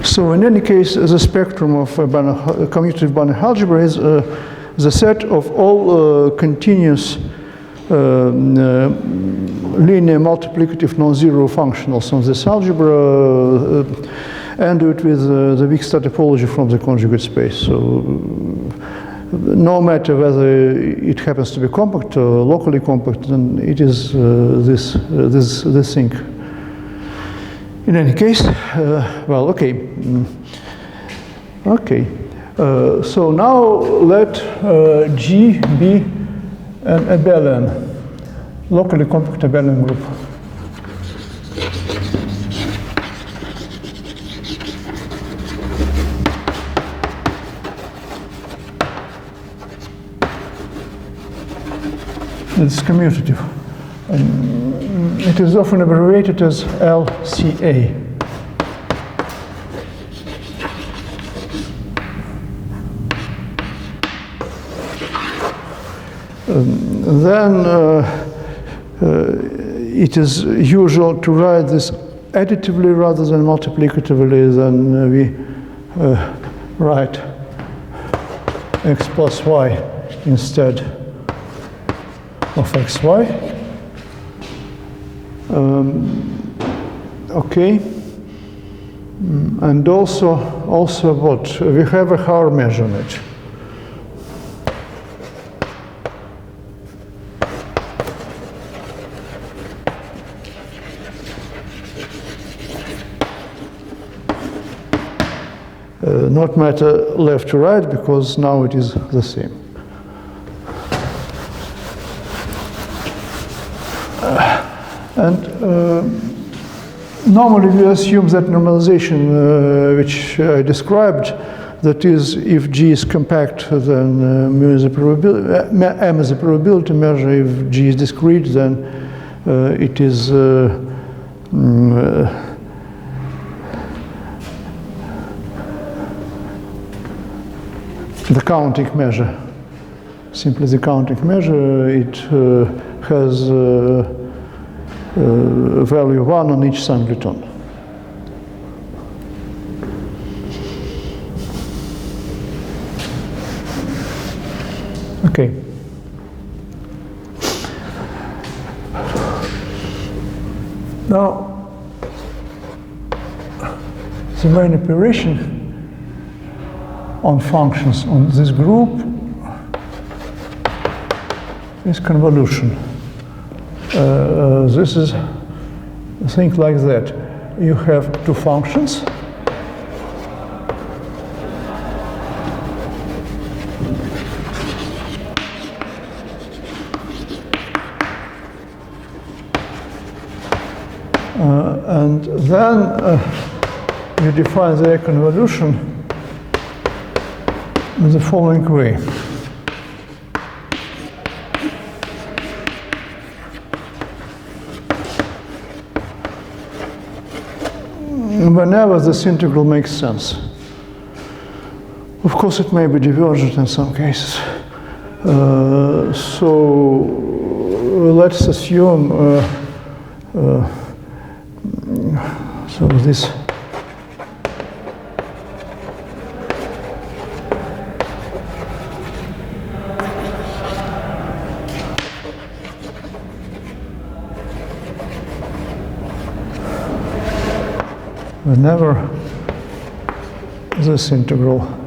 So in any case, the spectrum of commutative binary algebra is the set of all continuous linear multiplicative non-zero functionals on this algebra, and do it with the Weikstadt topology from the conjugate space. So no matter whether it happens to be compact or locally compact, then it is this thing. In any case, well, okay. Okay. So now let G be an abelian, locally compact abelian group. It's commutative. It is often abbreviated as LCA. Then it is usual to write this additively rather than multiplicatively. Then we write x plus y instead of xy. Okay, and also what we have a Haar measurement. Not matter left to right, because now it is the same. And normally we assume that normalization which I described, that is, if G is compact, then M is a probability measure. If G is discrete, then it is the counting measure. Simply the counting measure. It has value 1 on each singleton. Okay. Now, the main operation on functions on this group is convolution. This is a thing like that. You have two functions. And then you define their convolution in the following way. Whenever this integral makes sense. Of course, it may be divergent in some cases. So let's assume so this whenever this integral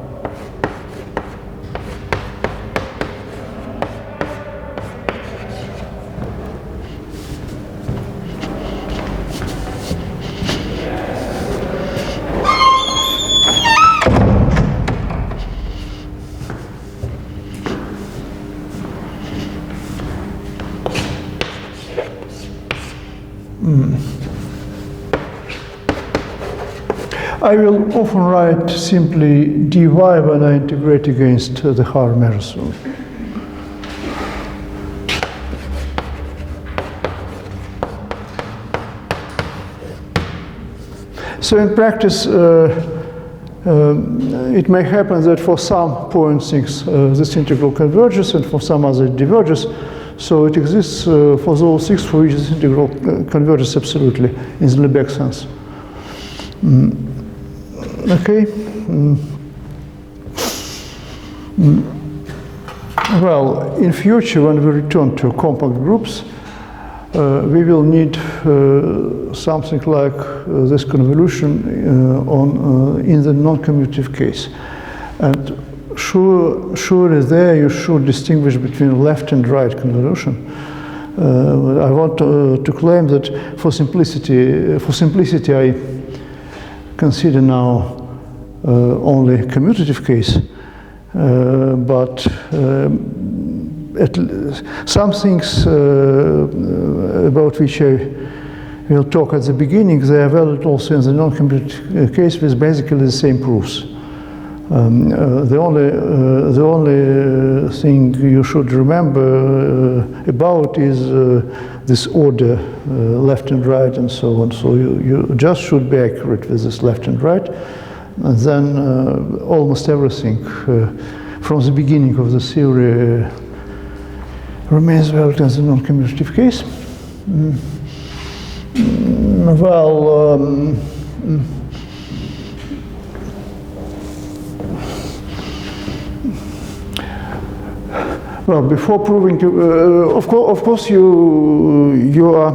I will often write simply dy when I integrate against the Haar measures. So in practice, it may happen that for some points this integral converges and for some other it diverges. So it exists for those things for which this integral converges absolutely in the Lebesgue sense. Okay. Well, in future, when we return to compact groups, we will need something like this convolution in the non-commutative case. And surely there you should distinguish between left and right convolution. I want to claim that for simplicity I consider now only commutative case, but some things about which I will talk at the beginning, they are valid also in the non-commutative case with basically the same proofs. The only thing you should remember about is this order, left and right and so on. So you just should be accurate with this left and right. And then almost everything from the beginning of the theory remains valid in the non-commutative case. Well, before proving, of course, you are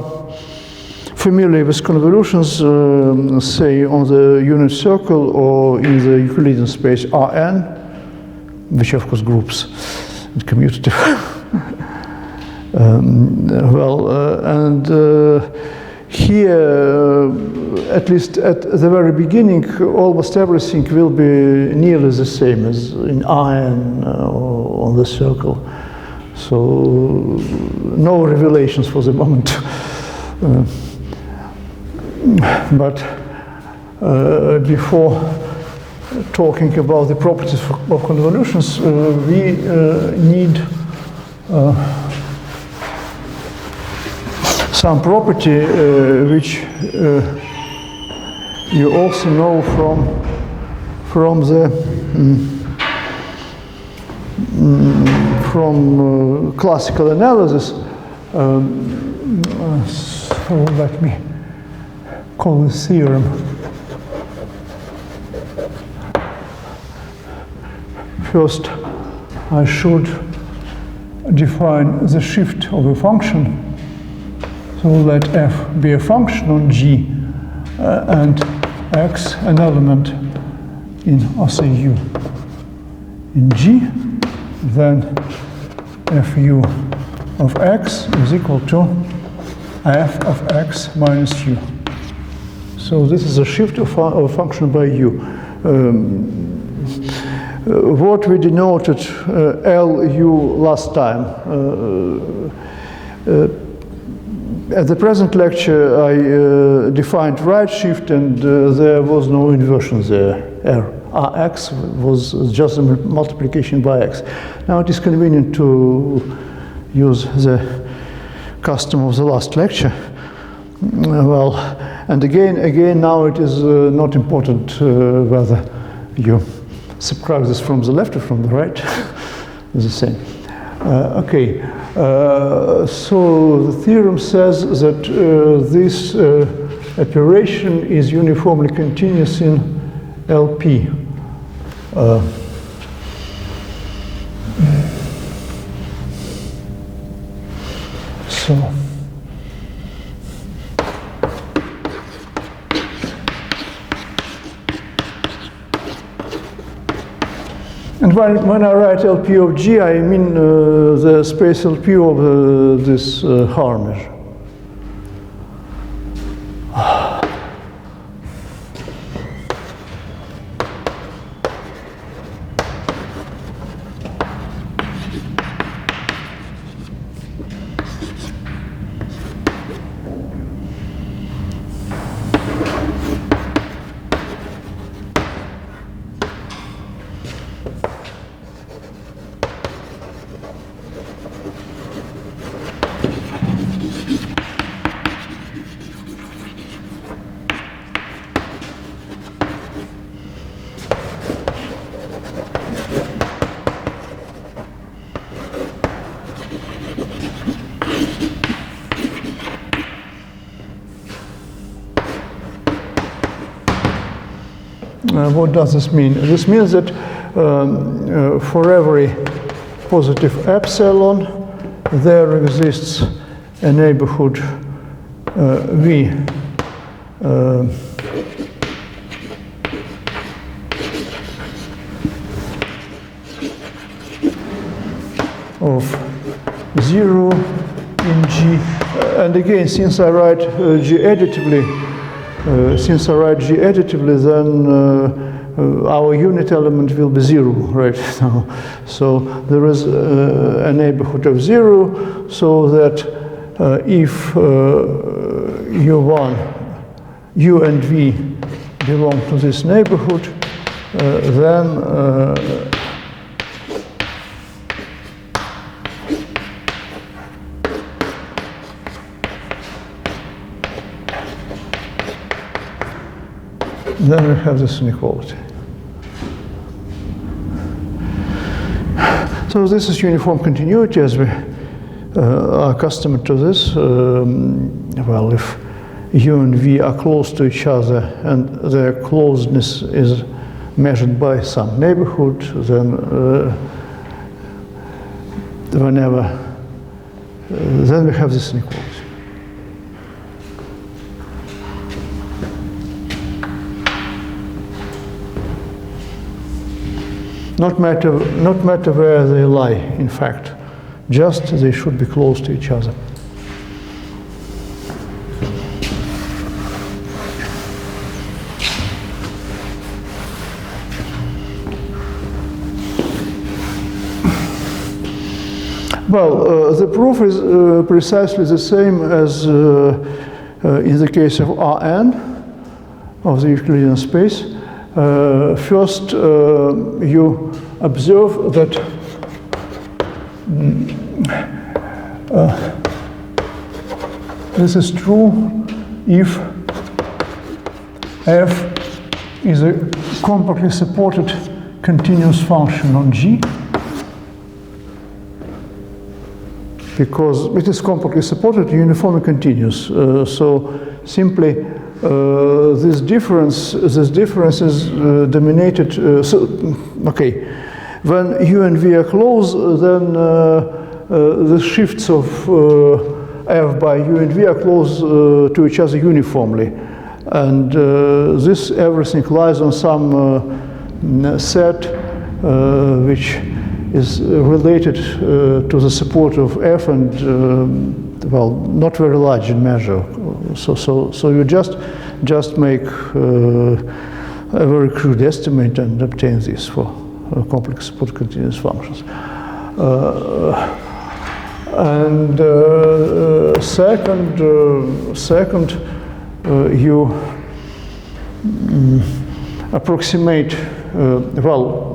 familiar with convolutions, say on the unit circle or in the Euclidean space Rn, which of course groups and commutative. Here, at least at the very beginning, almost everything will be nearly the same as in Rn on the circle. So no revelations for the moment. But before talking about the properties of convolutions, we need some property which you also know from classical analysis. So let me call this theorem. First, I should define the shift of a function. So let f be a function on G and x an element in, I'll say U. In G, then fu of x is equal to f of x minus u. So this is a shift of a function by u. What we denoted Lu last time. At the present lecture, I defined right shift, and there was no inversion there. Rx was just a multiplication by x. Now it is convenient to use the custom of the last lecture. Well, and again, now it is not important whether you subtract this from the left or from the right. It's the same. Okay, so the theorem says that this operation is uniformly continuous in LP. And when I write LP of G, I mean the space LP of this Harmonic. what does this mean? This means that for every positive epsilon, there exists a neighborhood V of 0 in G. And again, since I write G additively, then our unit element will be 0 right now. So there is a neighborhood of 0, so that if U1, U and V belong to this neighborhood, then we have this inequality. So this is uniform continuity, as we are accustomed to this. Well, if U and V are close to each other and their closeness is measured by some neighborhood, then then we have this inequality. Not matter where they lie, in fact, just they should be close to each other. Well, the proof is precisely the same as in the case of Rn, of the Euclidean space. First, you observe that this is true if f is a compactly supported continuous function on G, because it is compactly supported, uniformly continuous. So simply this difference is dominated. Okay, when U and V are close, then the shifts of f by U and V are close to each other uniformly, and this everything lies on some set which is related to the support of f, and well, not very large in measure. So you just make a very crude estimate and obtain this for complex support continuous functions. Second, you approximate. Well,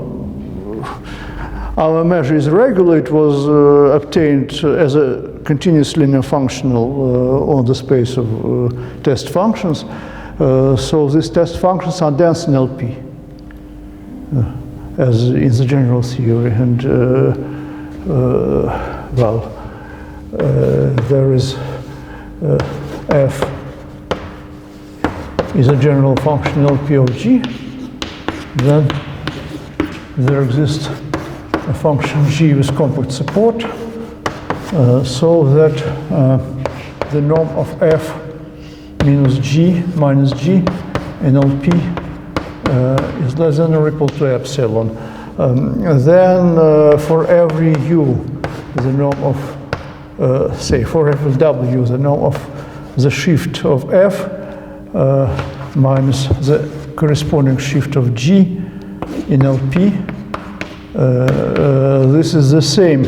our measure is regular. It was obtained as a continuous linear functional on the space of test functions. So these test functions are dense in LP, as in the general theory. And well, there is f is a general function LP of G. Then there exists a function G with compact support, so that the norm of f minus G minus G in LP is less than or equal to epsilon. Then for every U, the norm of, say, for every W, the norm of the shift of f minus the corresponding shift of G in LP. This is the same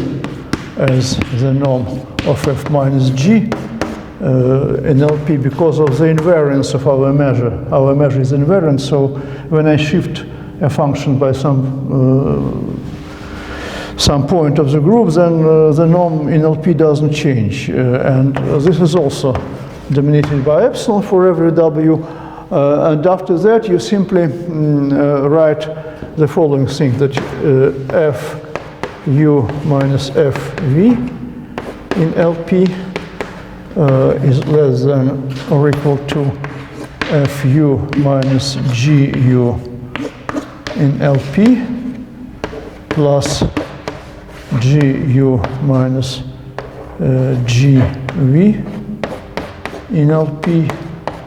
as the norm of f minus G in LP because of the invariance of our measure. Our measure is invariant, so when I shift a function by some point of the group, then the norm in LP doesn't change. And this is also dominated by epsilon for every W. And after that, you simply write the following thing, that f u minus f v in LP is less than or equal to f u minus g u in LP plus GU minus GV in LP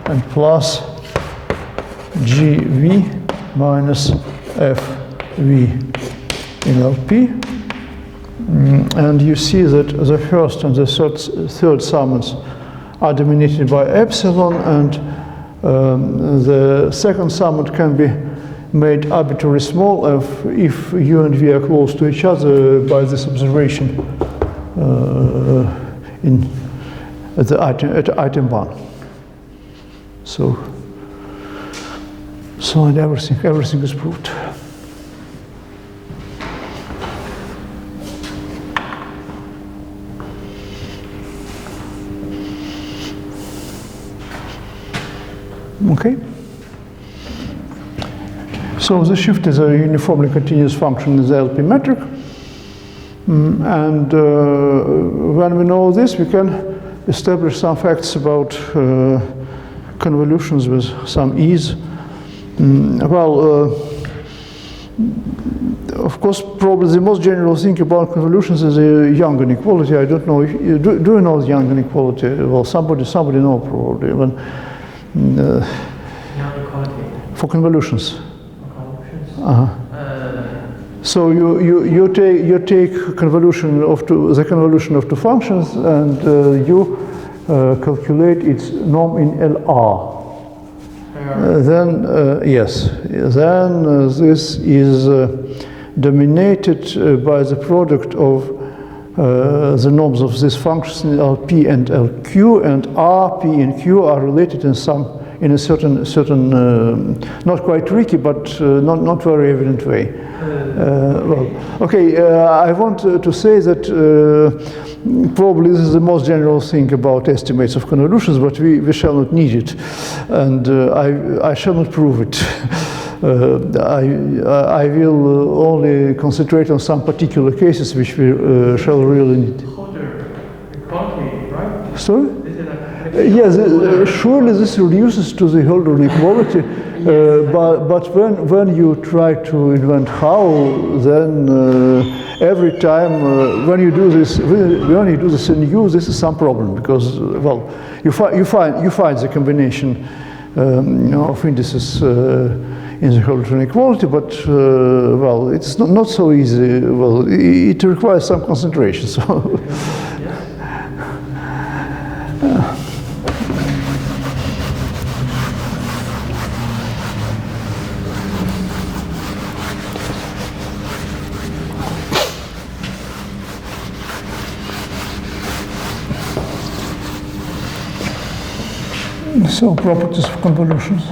and plus GV minus FV in LP. And you see that the first and the third summands are dominated by epsilon, and the second summand can be made arbitrarily small if U and V are close to each other by this observation at item 1. So and everything is proved. Okay. So the shift is a uniformly continuous function in the LP metric. And when we know this, we can establish some facts about convolutions with some ease. Of course, probably the most general thing about convolutions is the Young inequality. I don't know if do you know the Young inequality? Well, somebody knows probably. Young inequality for convolutions. So you take convolution of the convolution of two functions, and you calculate its norm in LR. Then this is dominated by the product of the norms of these functions in LP and LQ, and R, P, and Q are related in a certain not quite tricky, but not very evident way. I want to say that probably this is the most general thing about estimates of convolutions, but we shall not need it, and I shall not prove it. I will only concentrate on some particular cases which we shall really need. Equality, right? Sorry? Yes, surely this reduces to the Holder inequality, but when you try to invent how, then every time when you do this in U, this is some problem, because you find the combination of indices in the Holder inequality, but it's not so easy. Well, it requires some concentration. So. So, properties of convolutions.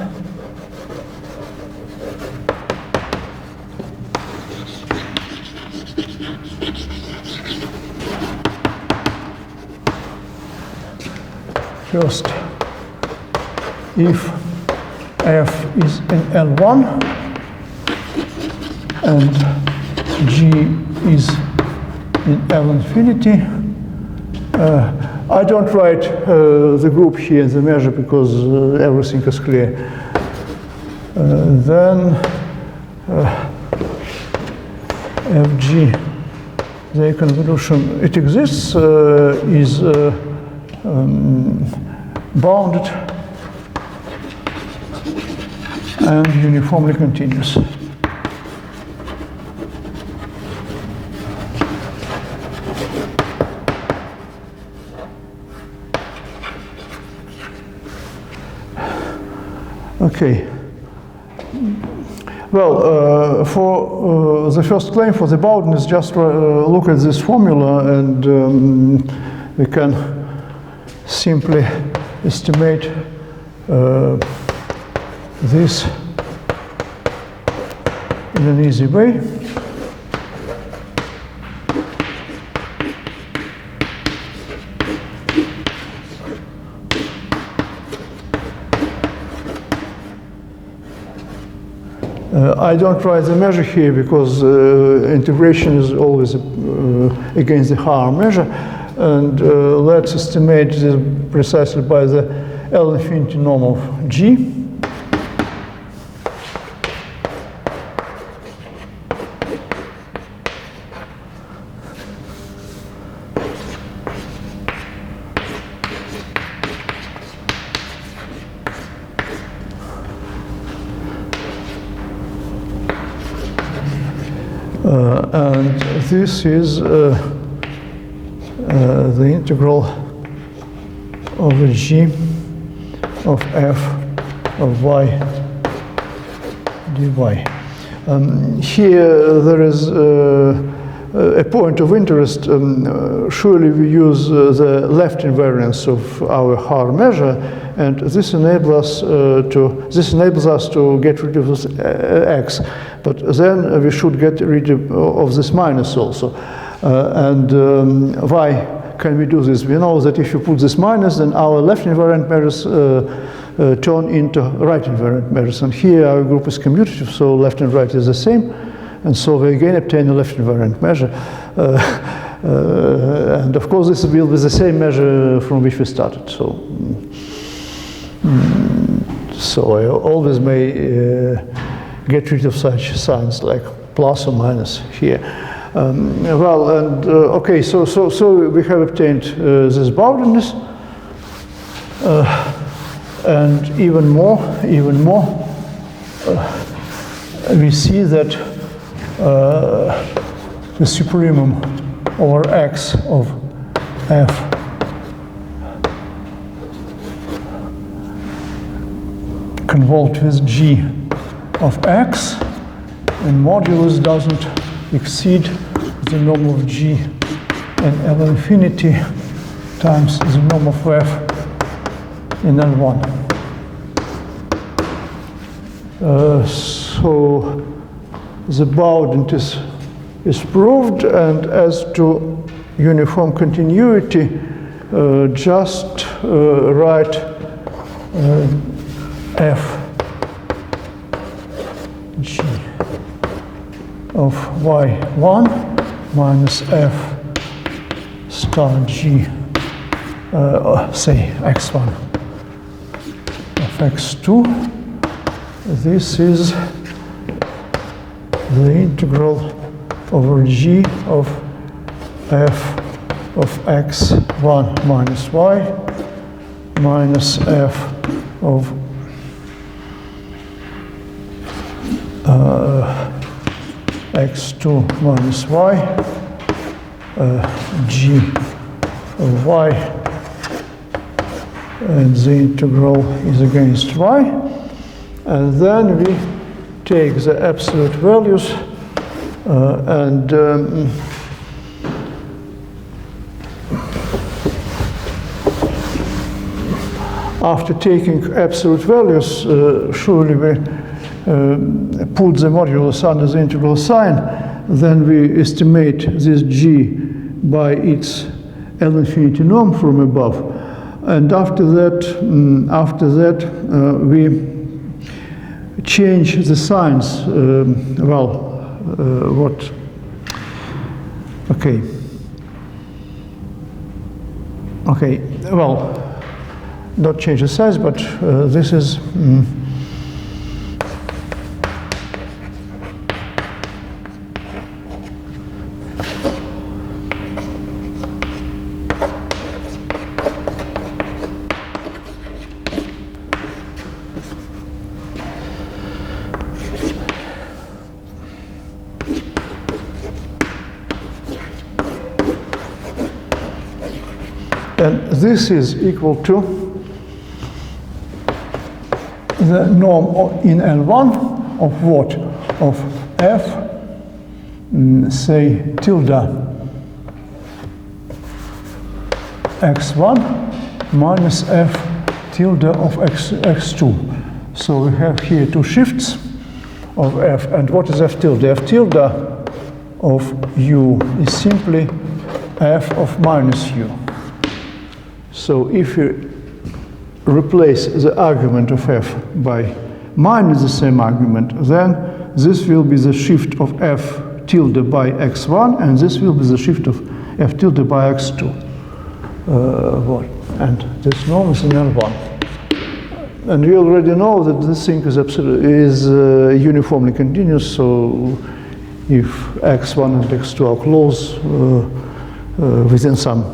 First, if f is in L1 and g is in L infinity, I don't write the group here in the measure because everything is clear. Then Fg, the convolution, it exists, is bounded and uniformly continuous. Okay. Well, for the first claim for the boundedness, just look at this formula, and we can simply estimate this in an easy way. I don't write the measure here because integration is always against the higher measure, and let's estimate this precisely by the L infinity norm of G. And this is the integral over g of f of y dy. Here there is a point of interest. Surely we use the left invariance of our Haar measure, and this enables us to get rid of this x. But then we should get rid of this minus also. Why can we do this? We know that if you put this minus, then our left invariant measures turn into right invariant measures. And here our group is commutative, so left and right is the same. And so we again obtain a left invariant measure. And of course, this will be the same measure from which we started. So I always may get rid of such signs like plus or minus here. Okay, so we have obtained this boundedness, and even more, we see that the supremum over x of f convolved with g of x, and modulus doesn't exceed the norm of g in L infinity times the norm of f in L1. So the boundedness is proved, and as to uniform continuity, just write f g of y1 minus f star g, say x1 of x2. This is the integral over g of f of x1 minus y minus f of x2 minus y, g of y, and the integral is against y. And then we take the absolute values after taking absolute values, surely we put the modulus under the integral sign, then we estimate this g by its L infinity norm from above, and after that we change the signs. Not change the size, but this is and this is equal to the norm in L1 of what? Of f, say, tilde x1 minus f tilde of x2. So we have here two shifts of f. And what is f tilde? F tilde of u is simply f of minus u. So if you replace the argument of f by minus the same argument, then this will be the shift of f tilde by x1, and this will be the shift of f tilde by x2. And this norm is in L1. And we already know that this thing is uniformly continuous, so if x1 and x2 are close within some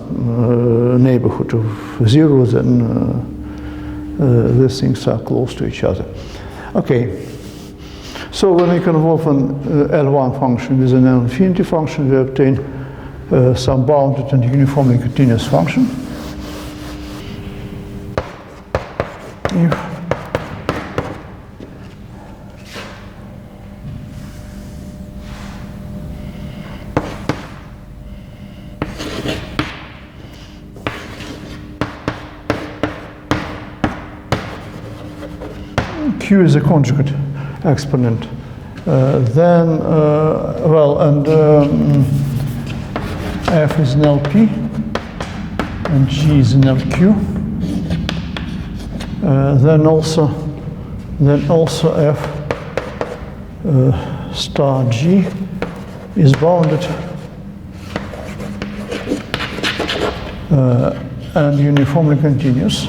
neighborhood of 0, then these things are close to each other. Okay, So when we convolve an L1 function with an L infinity function, we obtain some bounded and uniformly continuous function. If Q is a conjugate exponent, then, F is an LP, and G is an LQ. Then also F star G is bounded and uniformly continuous.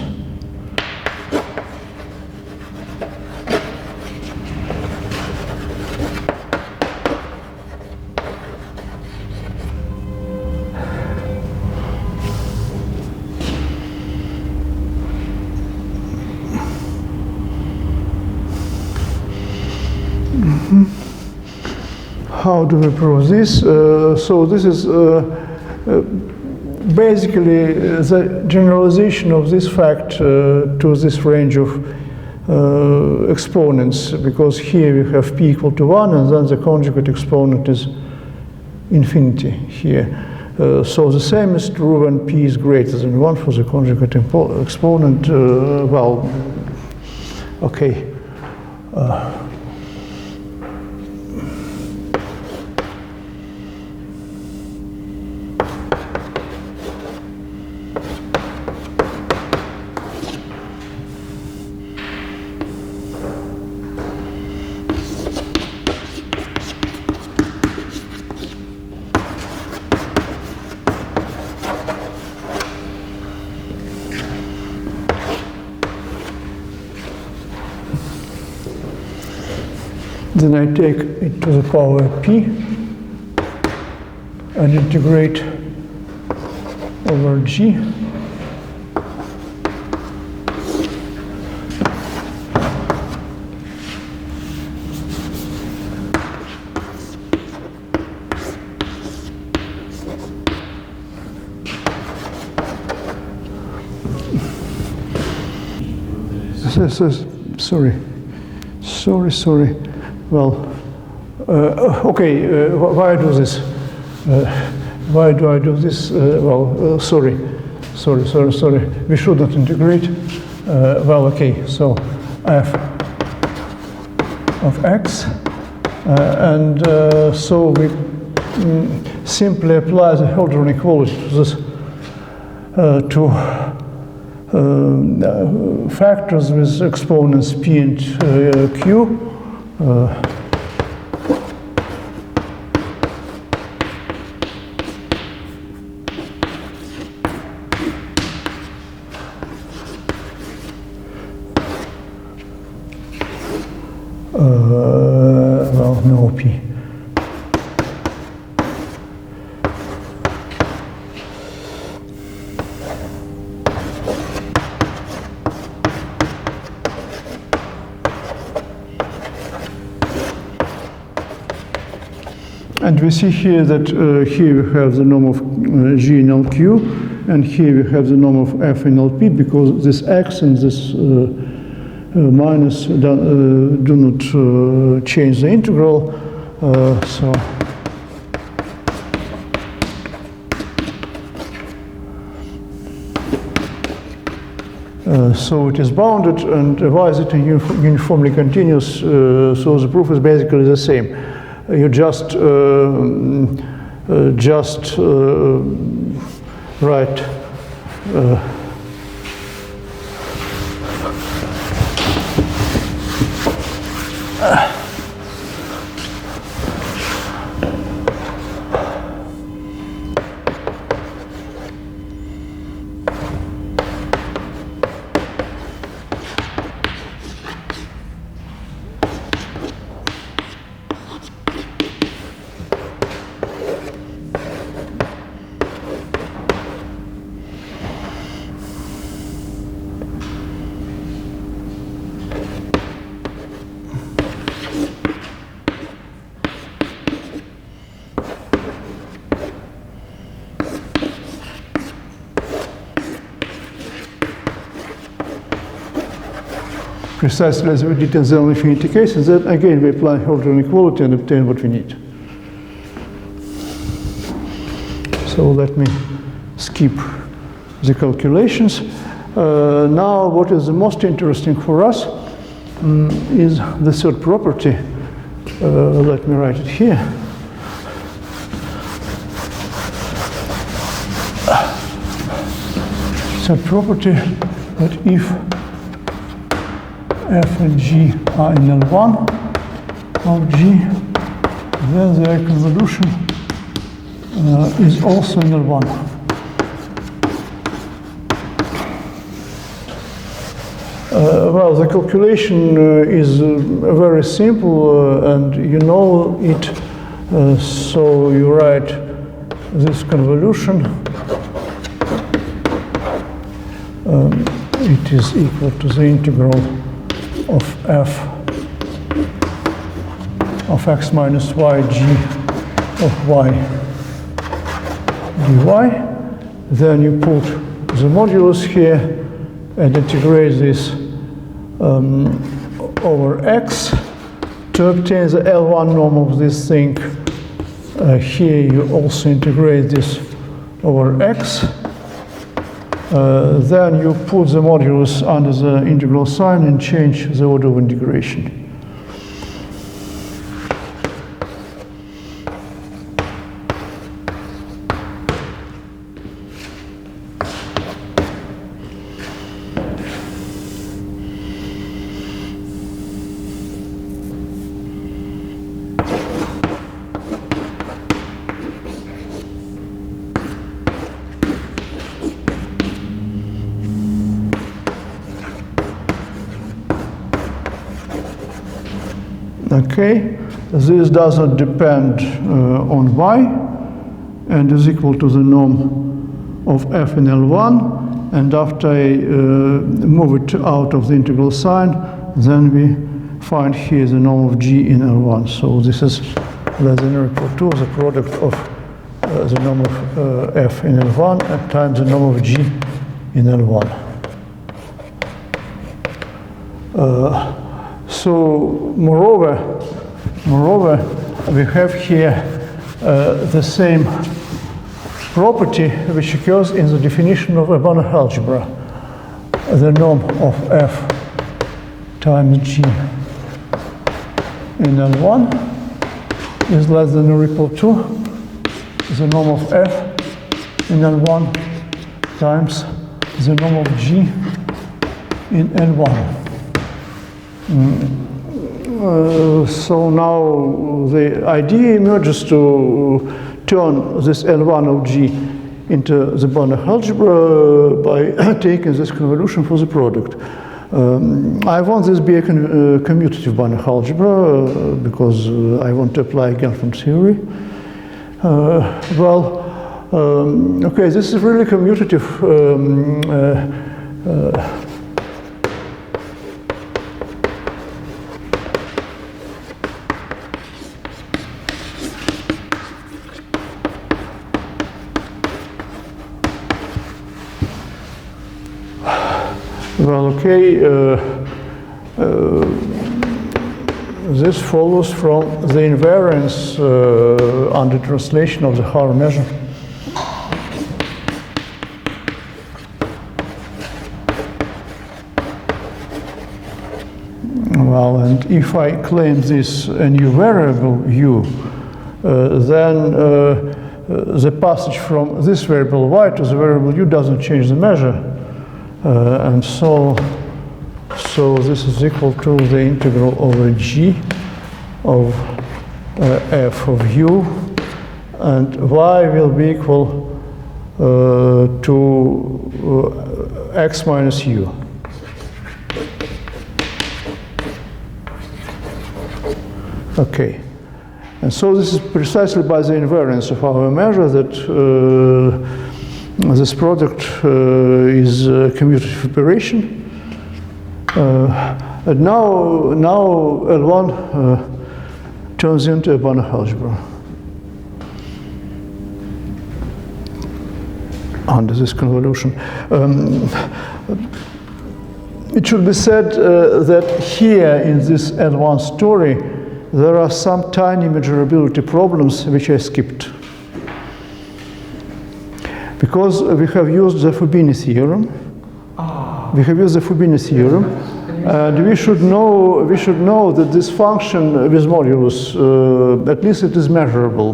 How do we prove this? So this is basically the generalization of this fact to this range of exponents, because here we have p equal to 1, and then the conjugate exponent is infinity here. So the same is true when p is greater than 1 for the conjugate exponent. Okay. Then I take it to the power p and integrate over g. Sorry. Well, okay, why do this? Why do I do this? Sorry. We should not integrate. Okay, so f of x, and so we simply apply the Hölder inequality to this, to factors with exponents p and q. No p. And we see here that here we have the norm of G in LQ, and here we have the norm of F in LP, because this X and this minus do not change the integral. So it is bounded, and why is it uniformly continuous? So the proof is basically the same. You just write precisely as we did in the infinity case, and then again we apply Hölder inequality and obtain what we need. So let me skip the calculations. Now what is the most interesting for us is the third property. Let me write it here. Third property that if f and g are in L1 of g, then their convolution is also in L1. Well, the calculation is very simple, and you know it. So you write this convolution. It is equal to the integral of f of x minus y g of y dy. Then you put the modulus here and integrate this over x to obtain the L1 norm of this thing. Here you also integrate this over x. Then you put the modulus under the integral sign and change the order of integration. Okay, this does not depend on y and is equal to the norm of f in L1. And after I move it out of the integral sign, then we find here the norm of g in L1. So this is less than or equal to the product of the norm of f in L1 and times the norm of g in L1. So moreover, we have here the same property which occurs in the definition of a Banach algebra. The norm of f times g in L1 is less than or equal to the norm of f in L1 times the norm of g in L1. So now the idea emerges to turn this L1 of g into the Banach algebra by taking this convolution for the product. I want this to be a commutative Banach algebra because I want to apply Gelfand theory. Okay, this is really commutative. Well, okay, this follows from the invariance under translation of the Haar measure. Well, and if I claim this a new variable u, then the passage from this variable y to the variable u doesn't change the measure. And so this is equal to the integral over g of f of u, and y will be equal to x minus u. Okay, and so this is precisely by the invariance of our measure that this product is a commutative operation. And now L1 turns into a Banach algebra under this convolution. it should be said that here in this advanced story, there are some tiny measurability problems which I skipped. Because we have used the Fubini theorem. We have used the Fubini theorem. And we should know that this function with modulus, at least it is measurable.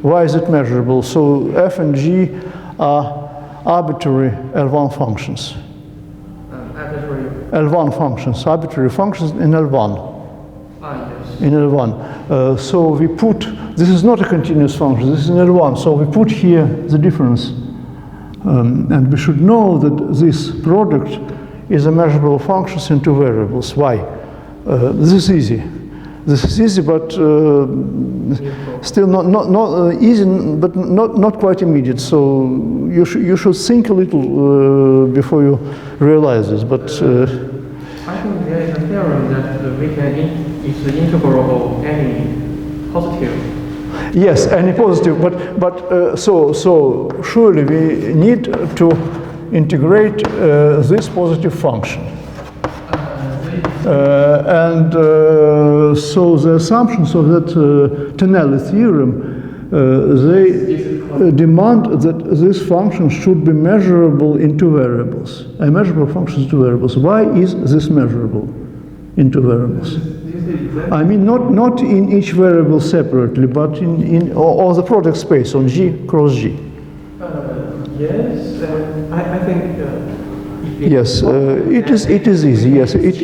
Why is it measurable? So f and g are arbitrary L1 functions. L1 functions, arbitrary functions in L1. Yes. In L1. So we put, this is not a continuous function, this is in L1. So we put here the difference. And we should know that this product is a measurable function in two variables. Why? This is easy. This is easy, but still not easy, but not quite immediate. So you should think a little before you realize this. But I think there is a theorem that we can, if the integral of any positive. Yes, any positive. But so surely we need to integrate this positive function. So the assumptions of that Tinelli theorem, they demand that this function should be measurable in two variables. A measurable function in two variables. Why is this measurable in two variables? I mean, not in each variable separately, but in all the product space on G cross G. Yes, I think. Yes, it is easy. Yes, if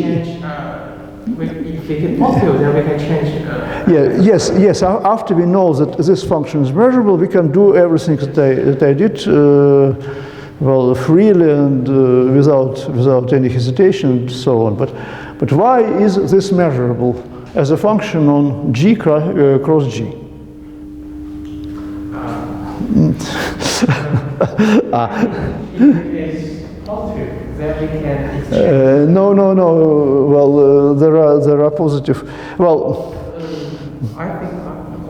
we get positive, then we can change. Yes. After we know that this function is measurable, we can do everything that I did, well, freely and without any hesitation and so on. But why is this measurable as a function on G cross G? No. Well, there are positive. Well, I think.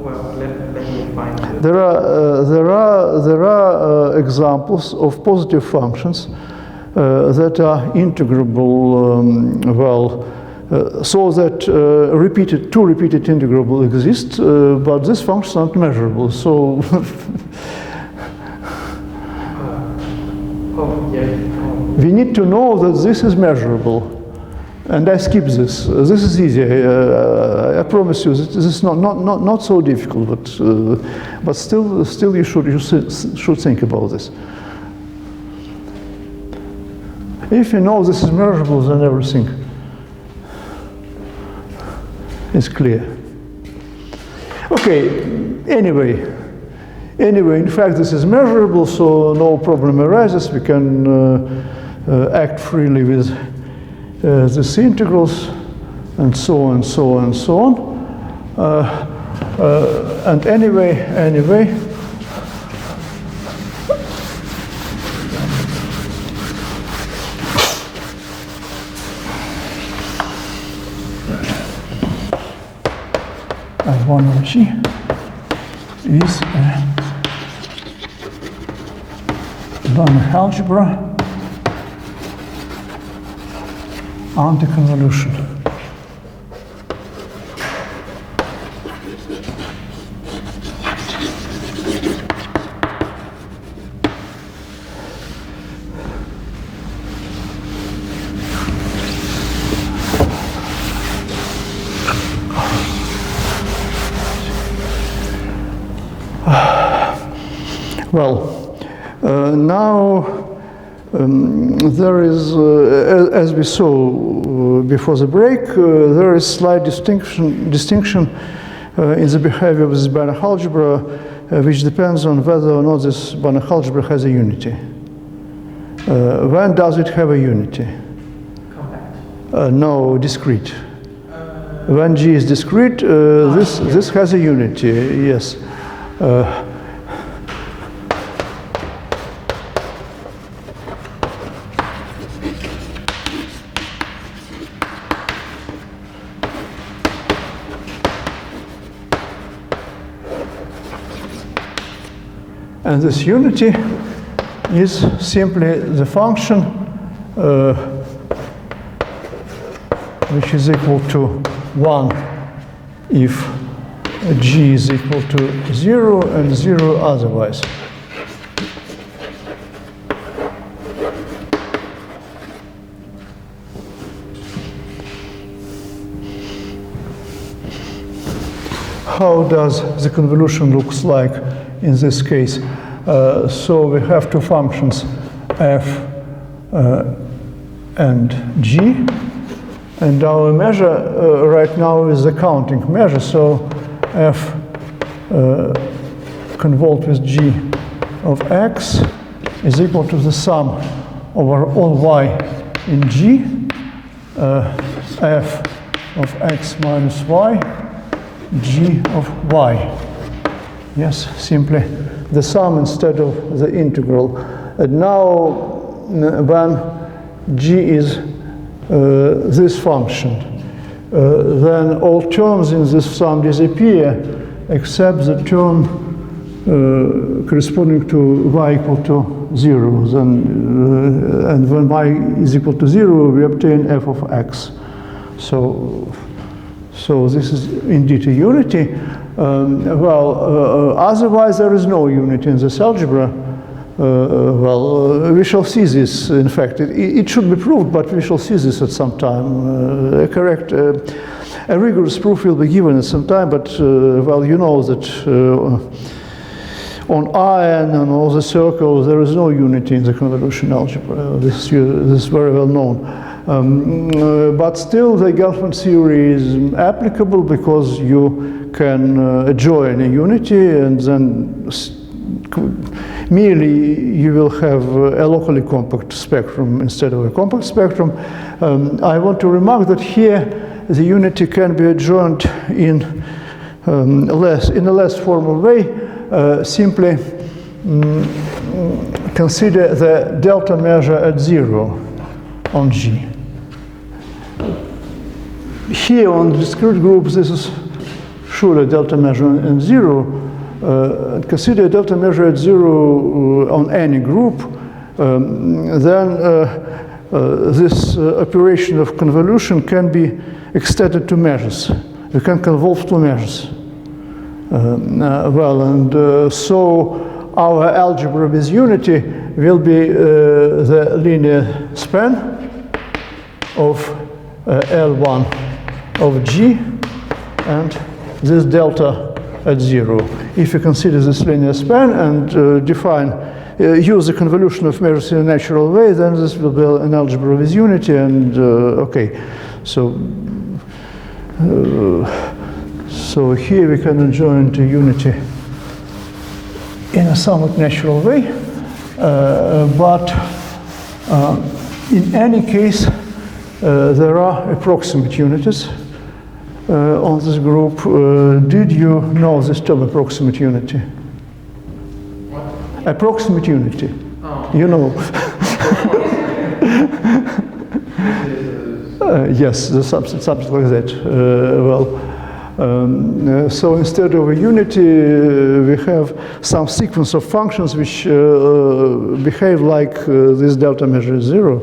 Well, let me find it. There are examples of positive functions that are integrable. So that two repeated integrable exist, but these functions aren't measurable. So. We need to know that this is measurable, and I skip this. This is easy. I promise you, this is not so difficult, but still you should think about this. If you know this is measurable, then everything is clear. Okay. Anyway, in fact, this is measurable, so no problem arises. We can act freely with these integrals, and so on, so on, and so on. And anyway, L1 of G is Banach algebra anti-convolution. Well, now there is, as we saw before the break, there is slight distinction in the behavior of this Banach algebra, which depends on whether or not this Banach algebra has a unity. When does it have a unity? Compact. No, discrete. When G is discrete, this has a unity. Yes. And this unity is simply the function which is equal to 1 if g is equal to 0 and 0 otherwise. How does the convolution looks like in this case? So we have two functions, f and g, and our measure right now is the counting measure. So f convolved with g of x is equal to the sum over all y in g, f of x minus y, g of y. Yes, simply the sum instead of the integral. And now when g is this function, then all terms in this sum disappear except the term corresponding to y equal to 0. Then, and when y is equal to 0, we obtain f of x. So this is indeed a unity. Otherwise there is no unity in this algebra. We shall see this. In fact, it should be proved, but we shall see this at some time. A rigorous proof will be given at some time, but you know that on Rn and all the circles there is no unity in the convolution algebra. This is very well known. But still the Gelfand theory is applicable because you can join a unity and then merely you will have a locally compact spectrum instead of a compact spectrum. I want to remark that here the unity can be adjoined in a less formal way. Simply consider the delta measure at 0 on G. Here on the discrete groups, this is surely a delta measure at 0. Consider a delta measure at 0 on any group. Then this operation of convolution can be extended to measures. You can convolve two measures. So our algebra with unity will be the linear span of L1 of G and this delta at 0. If you consider this linear span and use the convolution of measures in a natural way, then this will be an algebra with unity. And so here we can adjoin to unity in a somewhat natural way, but in any case, there are approximate unities on this group. Did you know this term, approximate unity? What? Approximate unity. Oh. You know. Yes, something like that. So instead of a unity, we have some sequence of functions which behave like this delta measure is 0.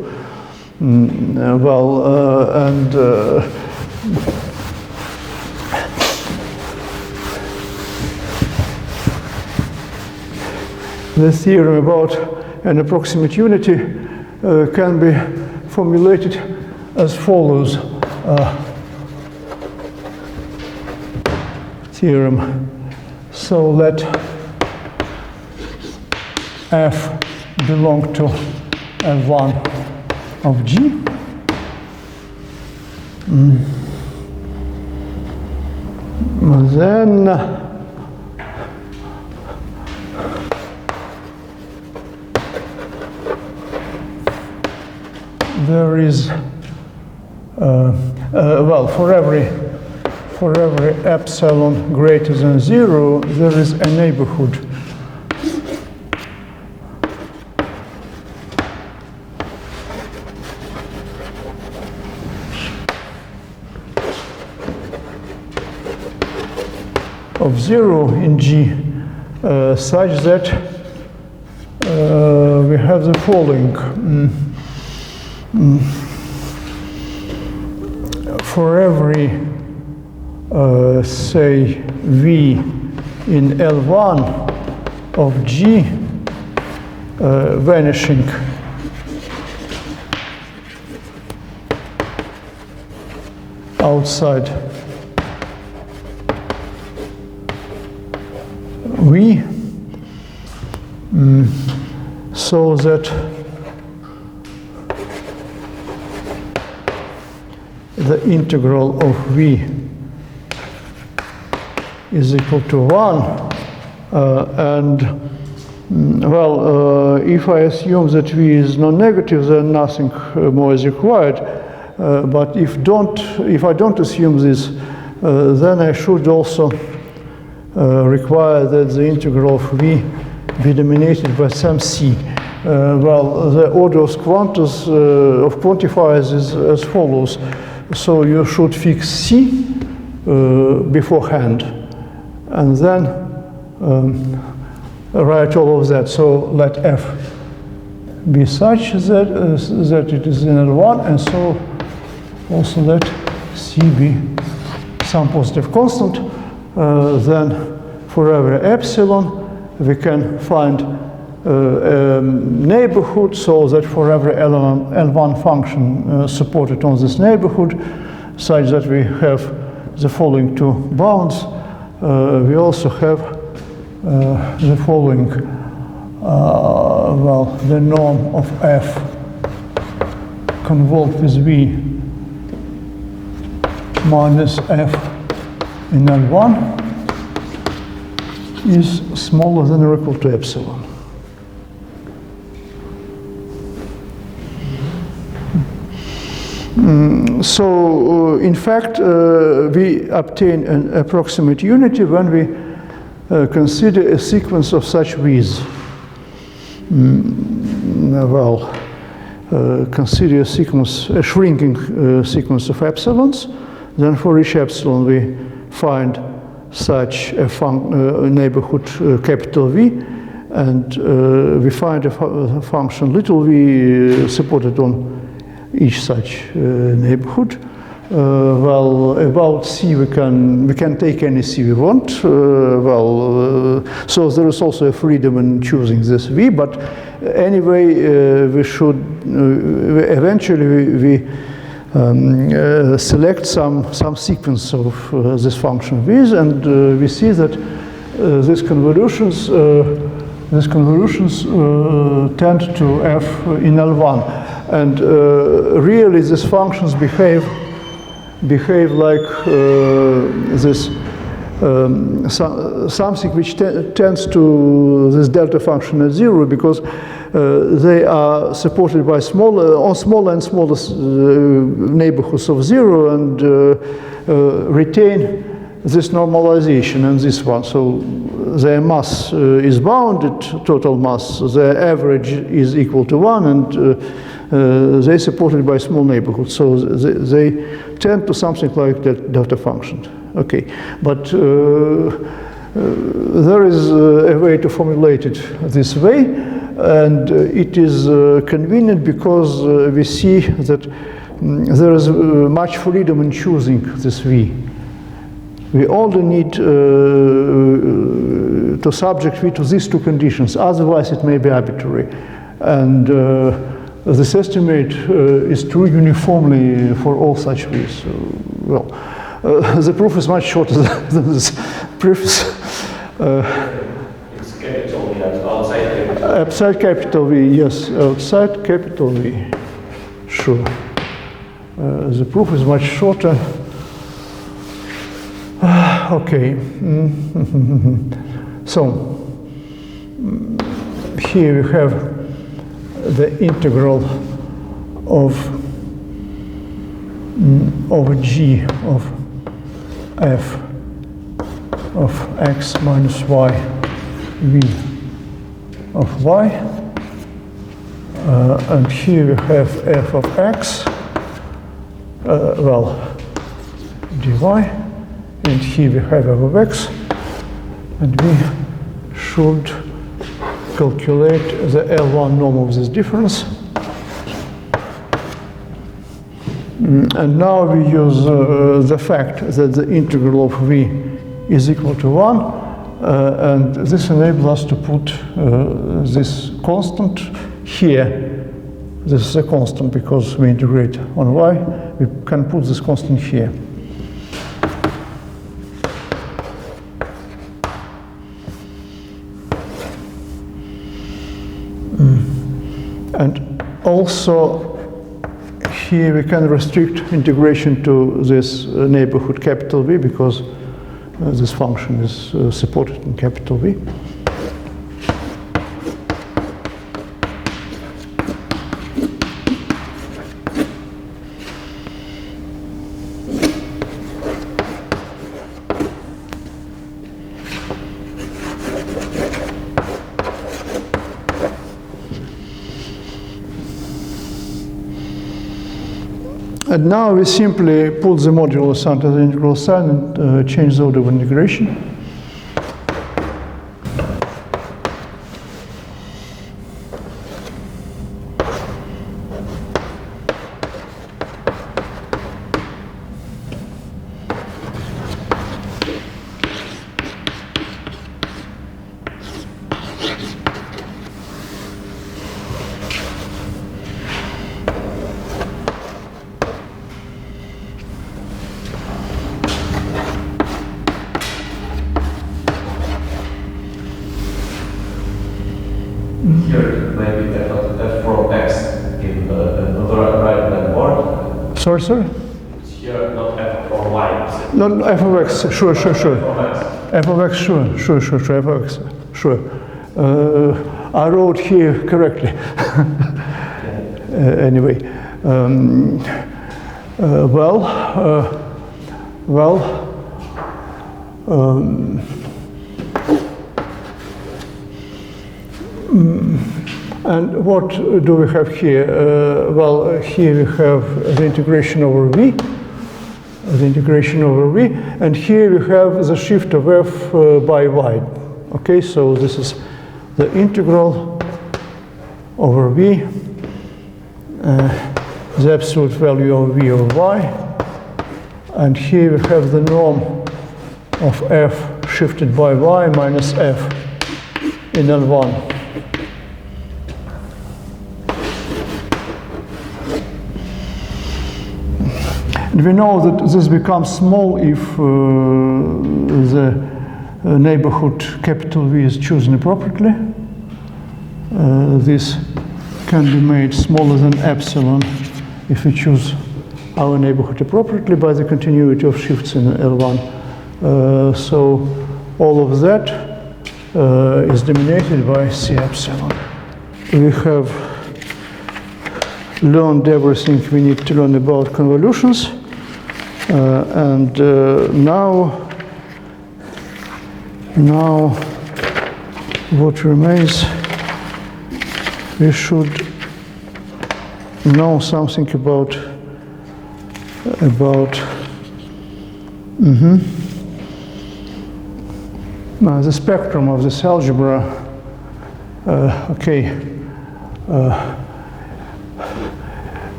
The theorem about an approximate unity can be formulated as follows. Theorem. So let f belong to F1 of G. Then there is for every epsilon greater than 0, there is a neighborhood of 0 in G such that we have the following. for every, say, V in L1 of G vanishing outside V, so that the integral of V is equal to 1, if I assume that V is non-negative, then nothing more is required. But if I don't assume this, then I should also require that the integral of V be dominated by some C. The order of quantifiers is as follows. So you should fix C beforehand, and then write all of that. So let F be such that, that it is in L1, and so also let C be some positive constant. Then for every epsilon, we can find neighborhood, so that for every L1 function supported on this neighborhood, such that we have the following two bounds, we also have the following, the norm of F convolved with V minus F in L1 is smaller than or equal to epsilon. So in fact, we obtain an approximate unity when we consider a sequence of such V's. Consider a sequence, a shrinking sequence of epsilons. Then for each epsilon, we find such a neighborhood capital V, and we find a function little v supported on each such neighborhood. About C we can take any C we want. So there is also a freedom in choosing this V, but anyway we should eventually select some sequence of this function V's, and we see that these convolutions tend to F in L1, and really these functions behave like this something which tends to this delta function at 0, because they are supported by smaller and smaller neighborhoods of 0, and retain this normalization and this one. So their mass is bounded, total mass. Their average is equal to 1, and they're supported by small neighborhoods. So they tend to something like that delta function. Okay, but there is a way to formulate it this way, and it is convenient because we see that there is much freedom in choosing this V. We only need to subject V to these two conditions, otherwise it may be arbitrary. And this estimate is true uniformly for all such V's. So, the proof is much shorter than this preface. It's capital V, outside capital V. Outside capital V, yes, outside capital V. Sure. The proof is much shorter. Okay. So here we have the integral of G of f of x minus y v of y, and here we have f of x, dy, and here we have f of x, and we should calculate the L1 norm of this difference. And now we use the fact that the integral of v is equal to 1, and this enables us to put this constant here. This is a constant because we integrate on y. We can put this constant here. And also here we can restrict integration to this neighborhood capital V because this function is supported in capital V. And now we simply put the modulus under the integral sign and change the order of integration. Here, maybe f from x in the right-hand board. Sorry? It's here, not f from y. No, f of x, sure. F from x. F of x, sure, f of x, sure. I wrote here correctly. Anyway, and what do we have here? Well, here we have the integration over v, and here we have the shift of f by y. Okay, so this is the integral over v, the absolute value of v over y, and here we have the norm of f shifted by y minus f in L1. And we know that this becomes small if the neighborhood capital V is chosen appropriately. This can be made smaller than epsilon if we choose our neighborhood appropriately by the continuity of shifts in L1. So all of that is dominated by C epsilon. We have learned everything we need to learn about convolutions. And now what remains, we should know something about the spectrum of this algebra.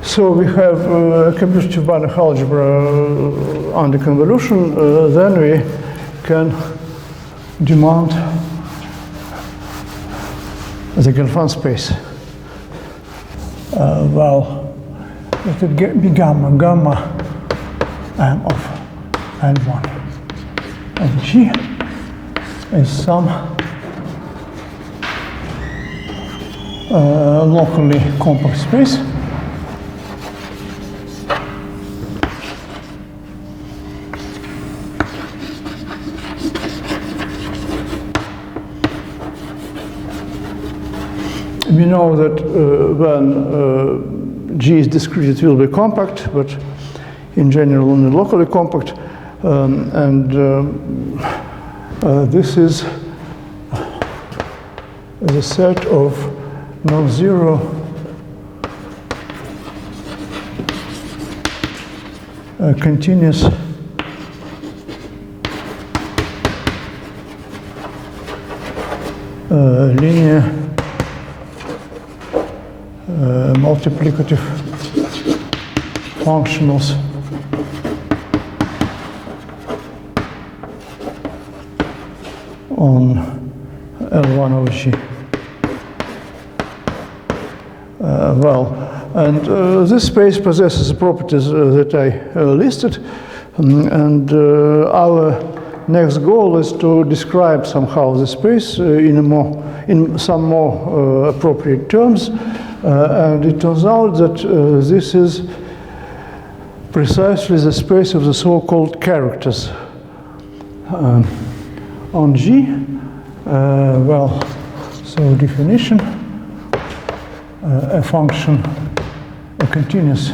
So we have a commutative Banach algebra under convolution. Then we can demand the Gelfand space. Well, let it be gamma M of L1. And G is some locally compact space. We know that when G is discrete, it will be compact, but in general only locally compact. This is the set of non-zero continuous linear multiplicative functionals on L1 of G. And this space possesses the properties that I listed, and our next goal is to describe somehow the space in some more appropriate terms, and it turns out that this is precisely the space of the so-called characters on G. So definition, a function, a continuous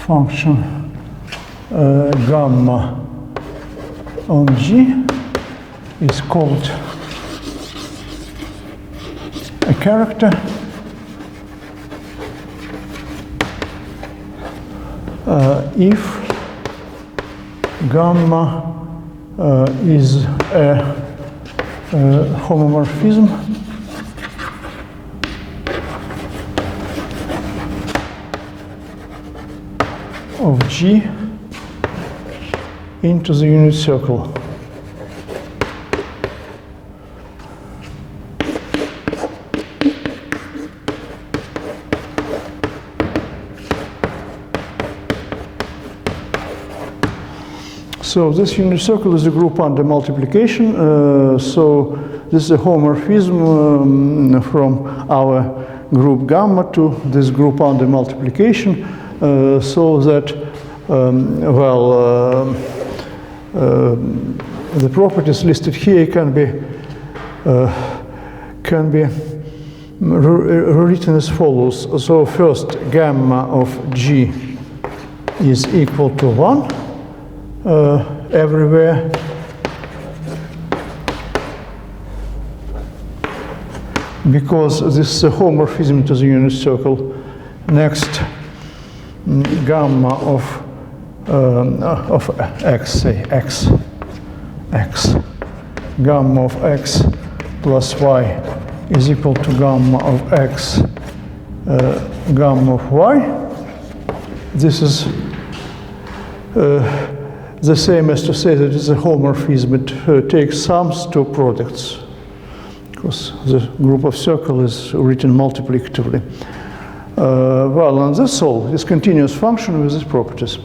function gamma on G is called a character if gamma is a homomorphism of G into the unit circle. So this unit circle is a group under multiplication. So this is a homomorphism from our group gamma to this group under multiplication, so that the properties listed here can be written as follows. So first, gamma of G is equal to 1 everywhere, because this is a homomorphism to the unit circle. Next, gamma of x, say x, gamma of x plus y is equal to gamma of x, gamma of y. This is the same as to say that it's a homomorphism. It takes sums to products, because the group of circle is written multiplicatively. And that's all. This continuous function with these properties.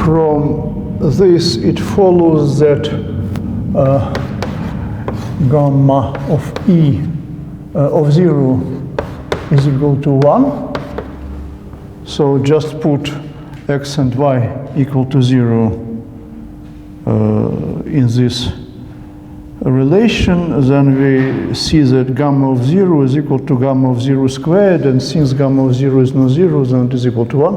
From this, it follows that gamma of E of 0 is equal to 1. So just put x and y equal to 0 in this relation, then we see that gamma of 0 is equal to gamma of 0 squared, and since gamma of 0 is not 0, then it is equal to 1.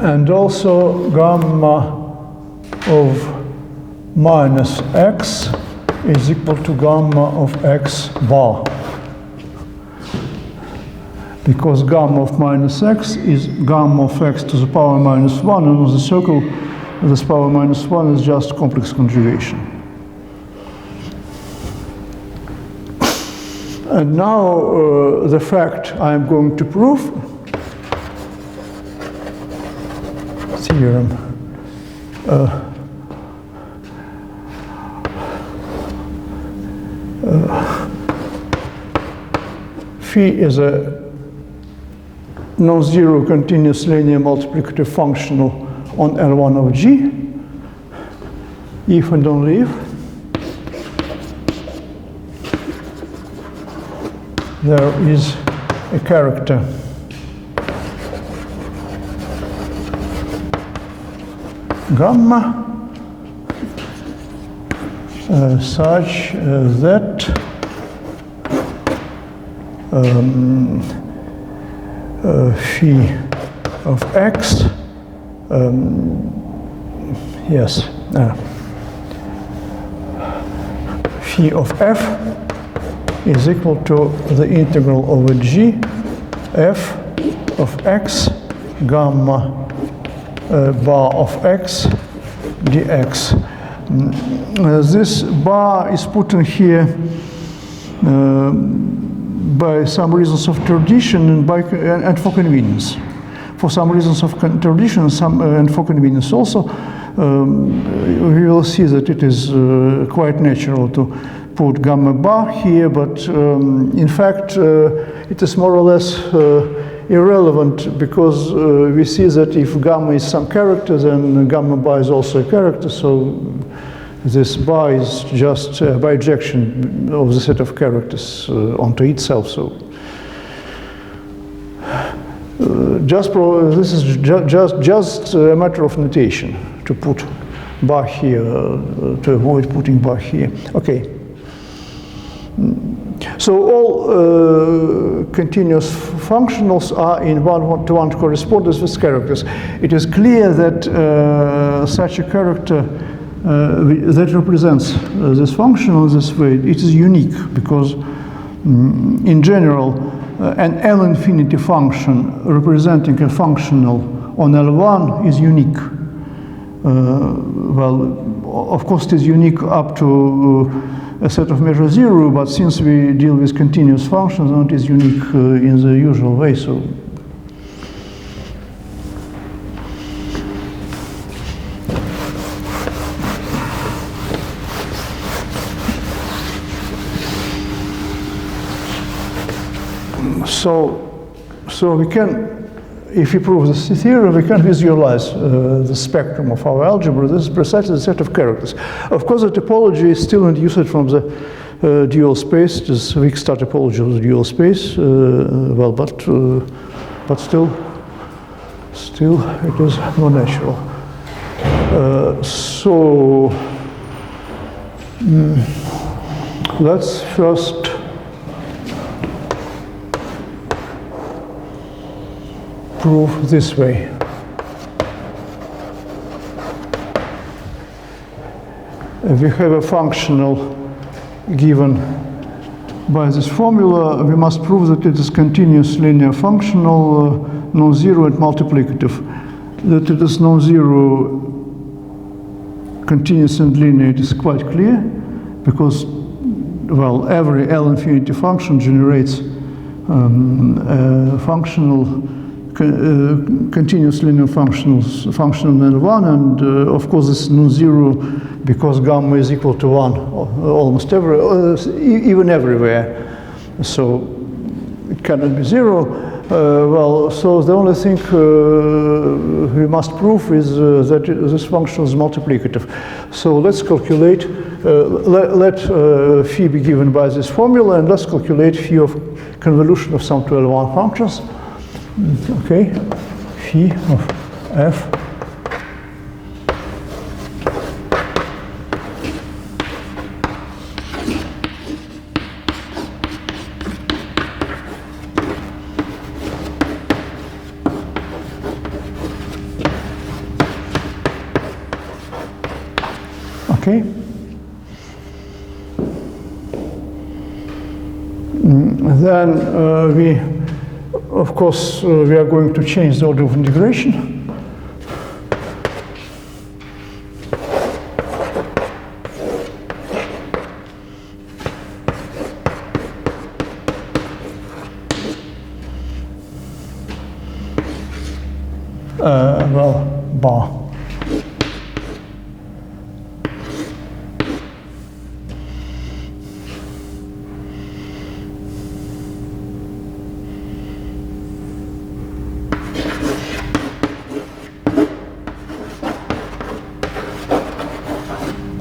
And also gamma of minus x is equal to gamma of x bar, because gamma of minus x is gamma of x to the power minus 1, and on the circle this power minus 1 is just complex conjugation. And now the fact I am going to prove, theorem, phi is a non-zero continuous linear multiplicative functional on L1 of G, if and only if there is a character gamma such that phi of x, phi of f is equal to the integral over g f of x gamma bar of x dx. This bar is put in here by some reasons of tradition and for convenience. For some reasons of tradition and for convenience also, we will see that it is quite natural to put gamma bar here, but in fact it is more or less irrelevant, because we see that if gamma is some character, then gamma bar is also a character, so this bar is just a bijection of the set of characters onto itself. So this is just a matter of notation to put bar here, to avoid putting bar here. Okay. So all continuous functionals are in one-to-one correspondence with characters. It is clear that such a character that represents this functional in this way, it is unique, because in general an L infinity function representing a functional on L1 is unique. Well, of course it is unique up to a set of measure 0, but since we deal with continuous functions, it is unique in the usual way. So So we can, if we prove this theorem, we can visualize the spectrum of our algebra. This is precisely the set of characters. Of course, the topology is still induced from the dual space. This weak star topology of the dual space. Well, but still it is more natural. So let's first prove this way. If we have a functional given by this formula, we must prove that it is continuous linear functional, non-zero and multiplicative. That it is non-zero, continuous and linear, it is quite clear, because, well, every L infinity function generates functional continuous linear function L1, and of course it's non-zero because gamma is equal to 1 almost even everywhere. So it cannot be 0. Well, so the only thing we must prove is that this function is multiplicative. So let's calculate, let phi be given by this formula, and let's calculate phi of convolution of some 12 functions. Okay, phi of f okay. Then we, of course, we are going to change the order of integration. Well, bar.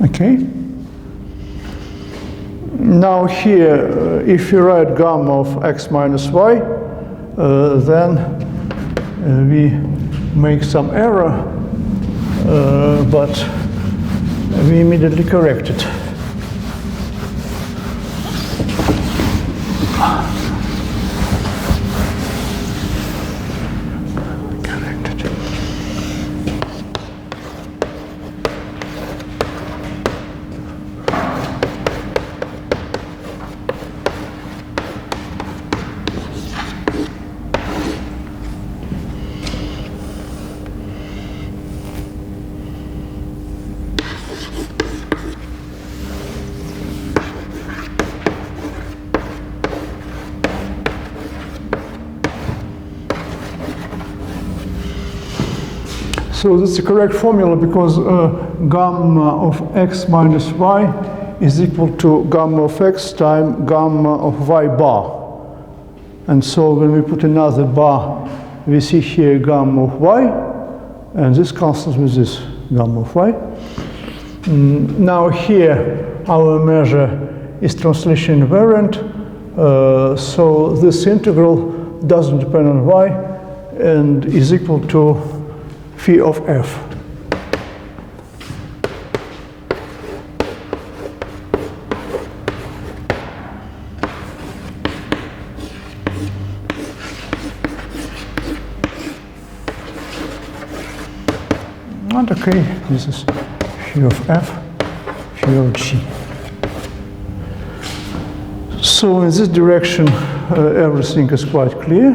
Okay. Now here, if you write gamma of x minus y, then we make some error, but we immediately correct it. So that's the correct formula because gamma of x minus y is equal to gamma of x times gamma of y bar. And so when we put another bar, we see here gamma of y, and this cancels with this gamma of y. Now here our measure is translation invariant, so this integral doesn't depend on y and is equal to phi of f. And okay, this is phi of f, phi of g. So in this direction, everything is quite clear.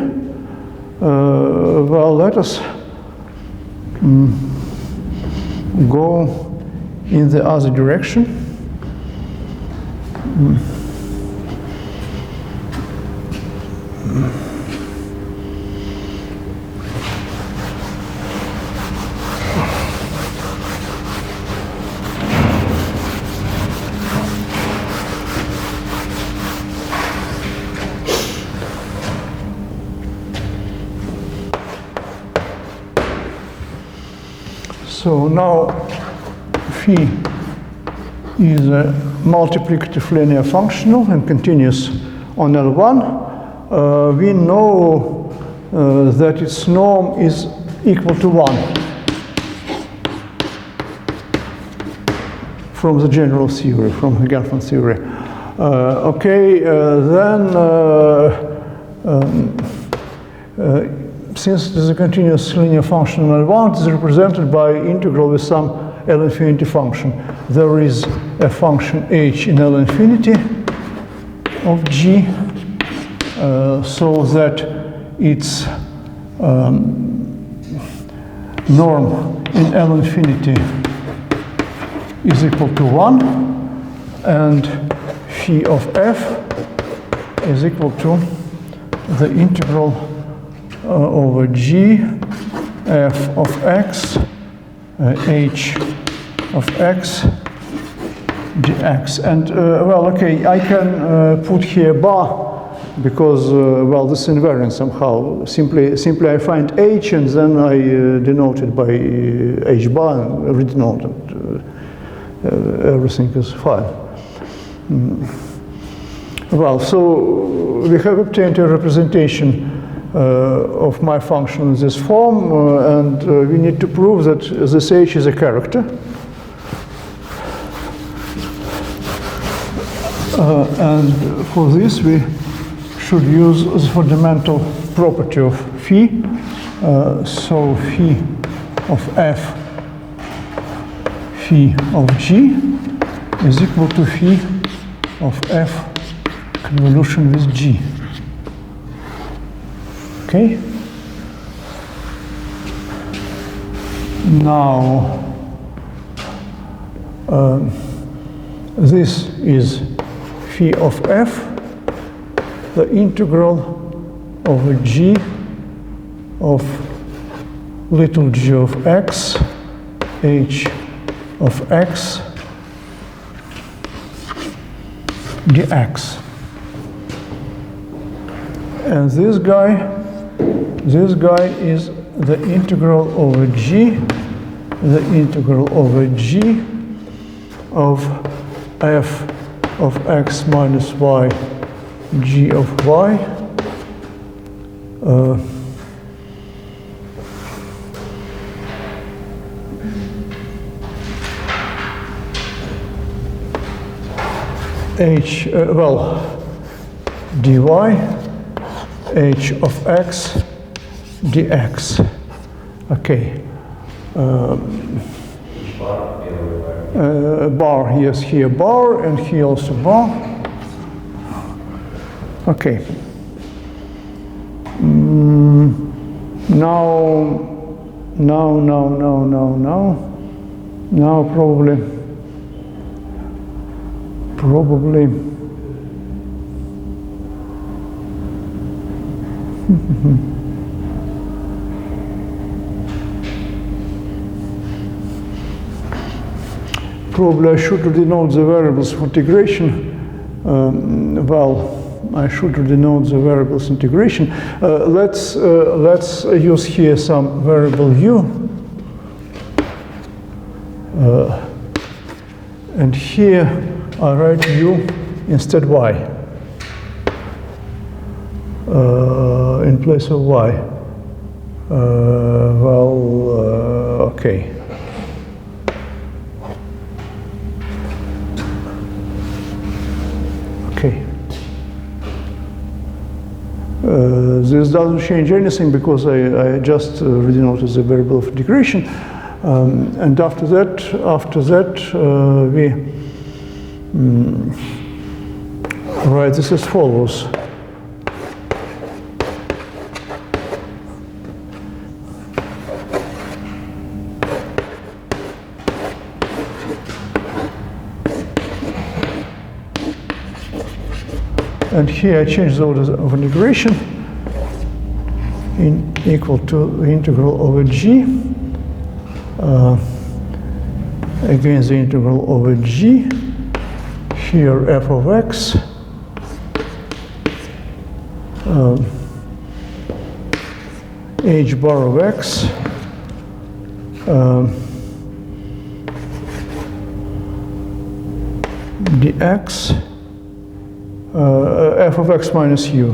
Well, let us go in the other direction. So now phi is a multiplicative linear functional and continuous on L1. We know that its norm is equal to 1 from the general theory, from the Gelfand theory. Since it is a continuous linear function on L1, it is represented by integral with some L infinity function. There is a function h in L infinity of g, so that its norm in L infinity is equal to 1, and phi of f is equal to the integral over g f of x h of x dx. And well, okay, I can put here bar because well, this is invariant somehow. Simply I find h and then I denote it by h bar and redenote it. Everything is fine. Well, so we have obtained a representation of my function in this form, and we need to prove that this h is a character. And for this we should use the fundamental property of phi. So phi of f, phi of g is equal to phi of f convolution with g. Okay. Now, this is phi of f, the integral over g of little g of x, h of x dx. And this guy is the integral over g, the integral over g of f of x minus y, g of y, h, well, dy, h of x dx. Okay. Bar, yes, here bar, and here also bar. Okay. Now probably probably I should denote the variables of integration. Well, I should denote the variables integration. Let's use here some variable u. And here I write u instead y. In place of y. Okay. Okay. This doesn't change anything because I just denoted the variable of integration. And after that, we write this as follows. And here I change the order of integration in equal to the integral over g. Again, the integral over g. Here f of x. H bar of x. Dx. F of x minus u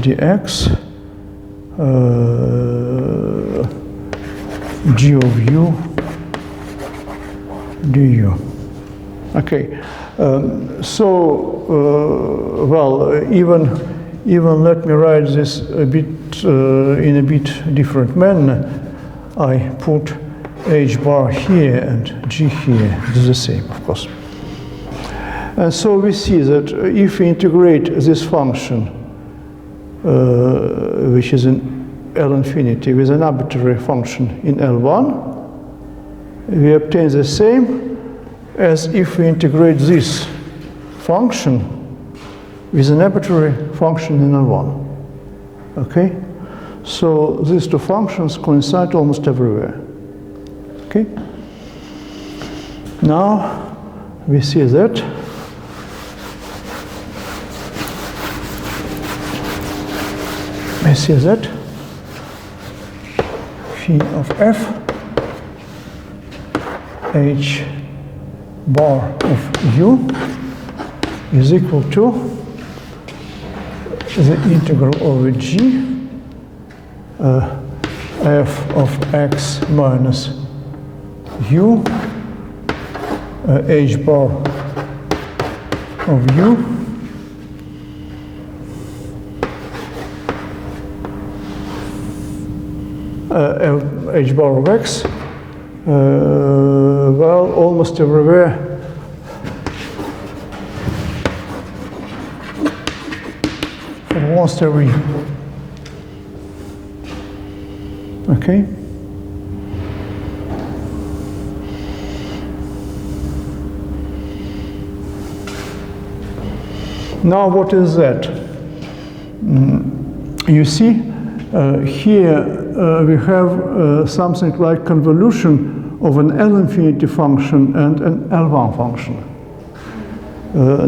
dx g of u du. Okay, even let me write this a bit in a bit different manner. I put h bar here and g here. It is the same, of course. And so we see that if we integrate this function, which is in L infinity, with an arbitrary function in L1, we obtain the same as if we integrate this function with an arbitrary function in L1. Okay? So these two functions coincide almost everywhere. Okay? Now we see that phi of f h bar of u is equal to the integral over g f of x minus u h bar of u h bar of x, well, almost everywhere almost every. Okay. Now what is that? You see, here we have something like convolution of an L infinity function and an L1 function.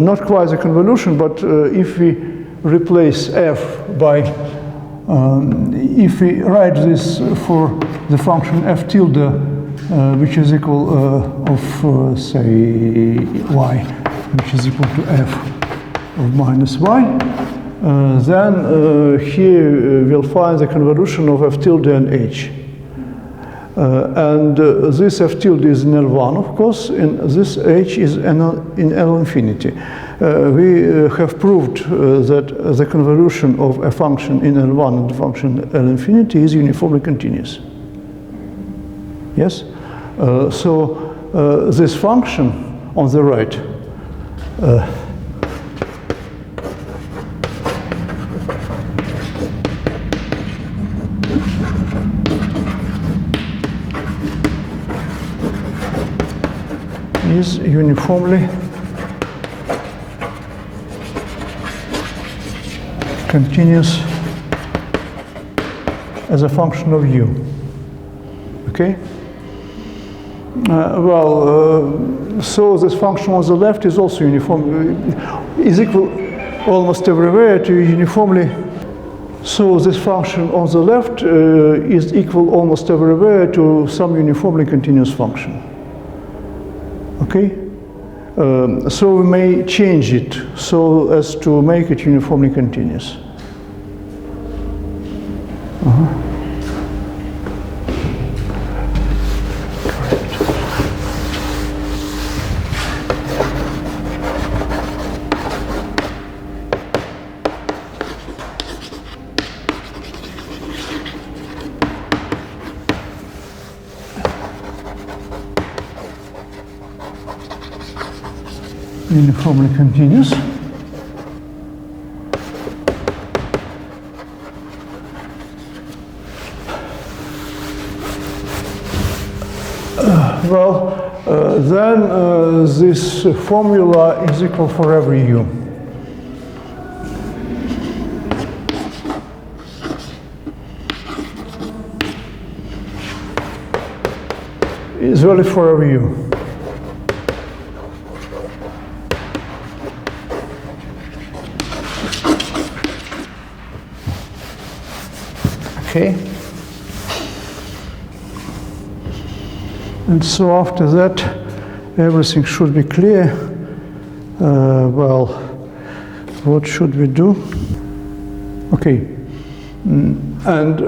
Not quite a convolution, but if we replace f by, if we write this for the function f tilde, which is equal of, say, y, which is equal to f of minus y, then here we'll find the convolution of f tilde and h. And this f tilde is in L1, of course, and this h is in L infinity. We have proved that the convolution of a function in L1 and the function L infinity is uniformly continuous. Yes? So this function on the right is uniformly continuous as a function of u. Okay? So this function on the left is also uniform, is equal almost everywhere to uniformly. So this function on the left is equal almost everywhere to some uniformly continuous function. Okay? So we may change it so as to make it uniformly continuous. Uniformly continuous. Then this formula is equal for every u. Is valid for every u. Okay. And so after that, everything should be clear. Well, what should we do? Okay. And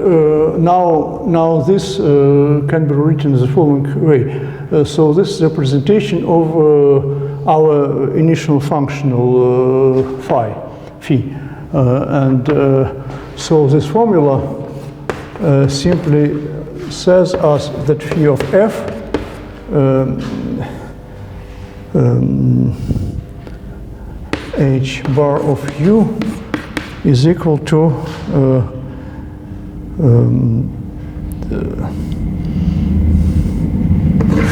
now this can be written in the following way. So this is a representation of our initial functional phi. So this formula simply says us that phi of f h bar of u is equal to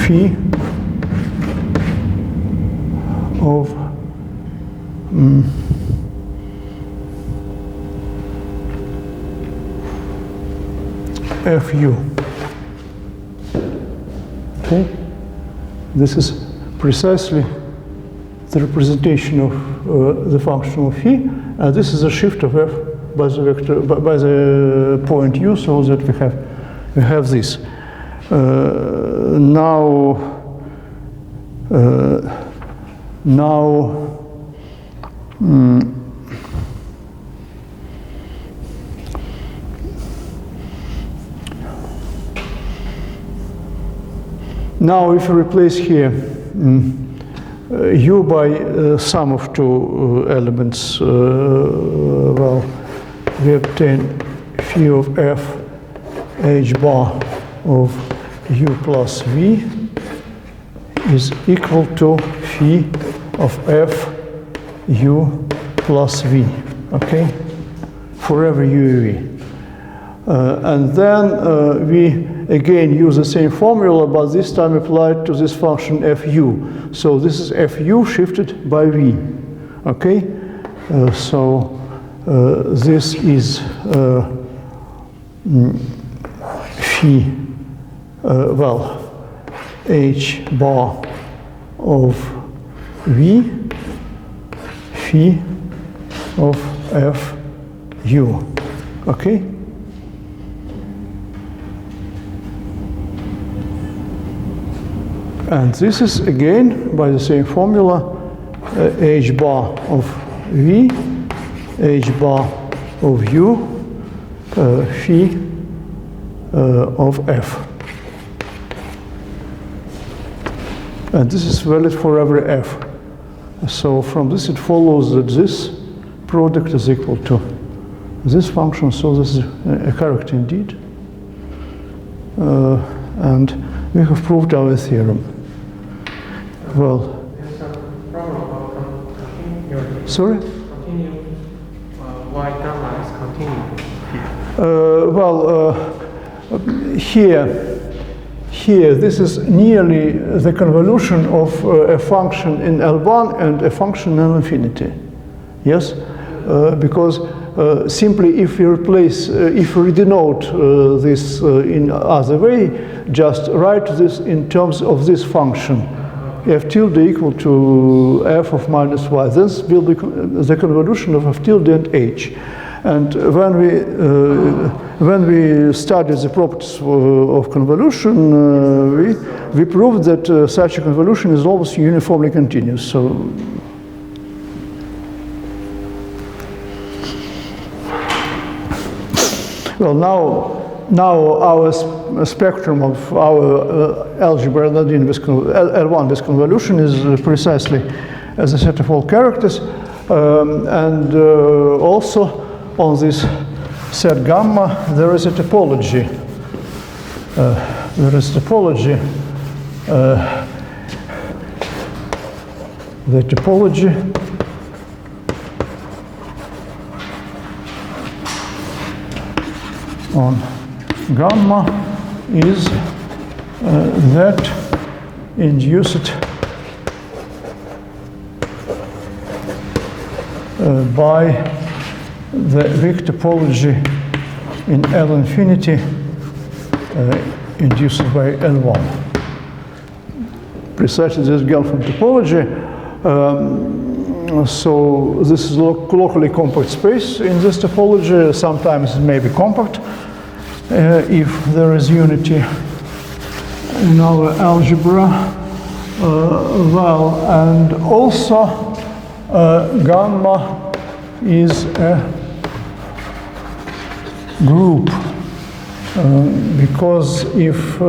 phi of fu. Okay, this is precisely the representation of the functional phi. This is a shift of f by the vector by the point u, so that we have this. Now, if you replace here u by sum of two elements, well, we obtain phi of f h bar of u plus v is equal to phi of f u plus v, okay, for every u. And then we again use the same formula, but this time applied to this function fu. So this is fu shifted by v, okay? This is phi, well, h bar of v, phi of fu, okay? And this is again by the same formula, h bar of v, h bar of u, phi of f. And this is valid for every f. So from this it follows that this product is equal to this function, so this is a character indeed. And we have proved our theorem. Well, there's a problem about continuity. Sorry? Continue. Why gamma is continuous here? Here, this is nearly the convolution of a function in L1 and a function in infinity. Yes, because simply if we replace, if we denote this in other way, just write this in terms of this function, f tilde equal to f of minus y. This will be the convolution of f tilde and h. And when we studied the properties of convolution, we proved that such a convolution is almost uniformly continuous. So, well, now our spectrum of our algebra L1 with convolution is precisely as a set of all characters, and also on this set gamma there is a topology. The topology on gamma is that induced by the weak topology in L infinity induced by L1. Precisely this Gelfand topology. So this is locally compact space in this topology. Sometimes it may be compact if there is unity in our algebra. Well, and also gamma is a group because if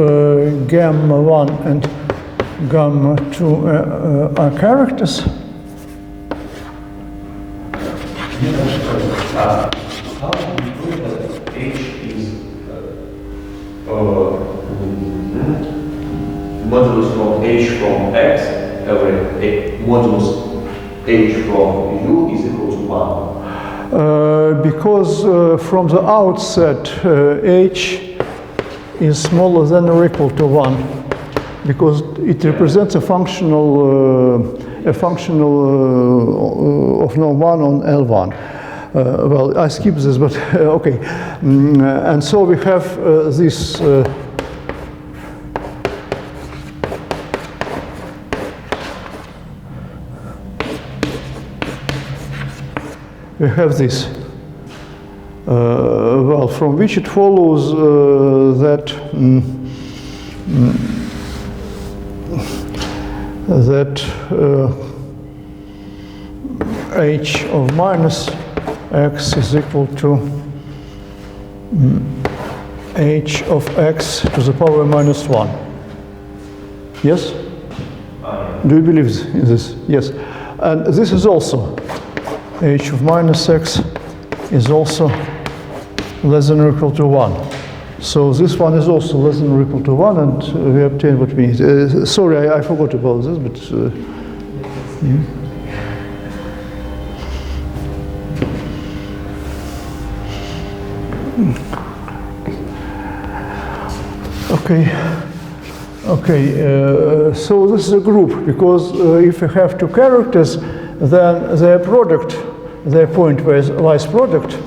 gamma 1 and gamma 2 are characters, how do you prove that H is modulus from H from X, modulus H from U is equal to 1? Because from the outset H is smaller than or equal to 1, because it represents a functional of norm 1 on L1. Well, I skip this, but okay. And so we have this well, from which it follows that h of minus x is equal to h of x to the power minus 1. Yes? Do you believe in this? Yes. And this is also h of minus x is also less than or equal to 1. So this one is also less than or equal to 1, and we obtain what we need. Sorry, I forgot about this, but yeah. Okay, so this is a group, because if you have two characters, then their product, their pointwise product,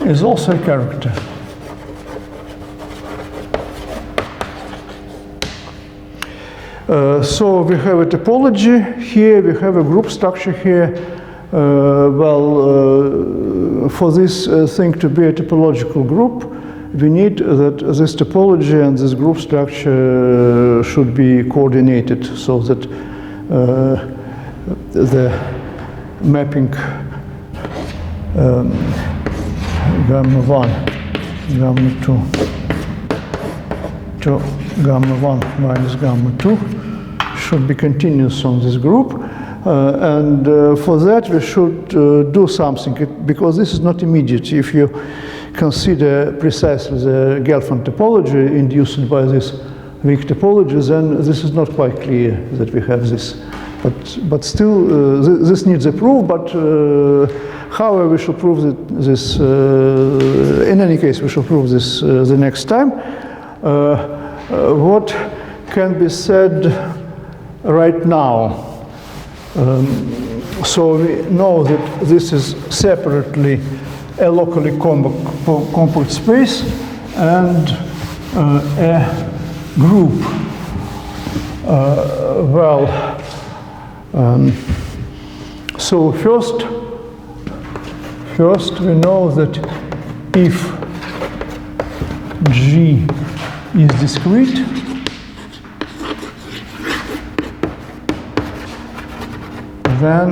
is also a character. So we have a topology here, we have a group structure here. For this thing to be a topological group, we need that this topology and this group structure should be coordinated so that the mapping gamma 1, gamma 2 to gamma 1 minus gamma 2 should be continuous on this group. And for that we should do something, because this is not immediate. If you consider precisely the Gelfand topology induced by this weak topology, then this is not quite clear that we have this. But still, this needs a proof, but however, we shall prove this, in any case, we shall prove this the next time. What can be said right now. So we know that this is separately a locally compact space and a group. So first we know that if G is discrete, then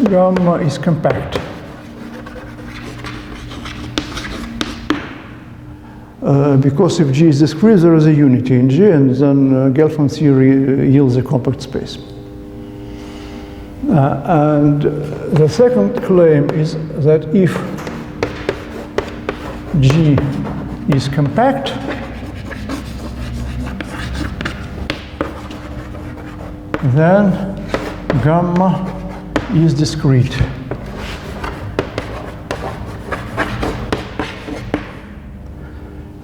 gamma is compact. Because if G is discrete, there is a unity in G, and then Gelfand theory yields a compact space. And the second claim is that if G is compact, then gamma is discrete.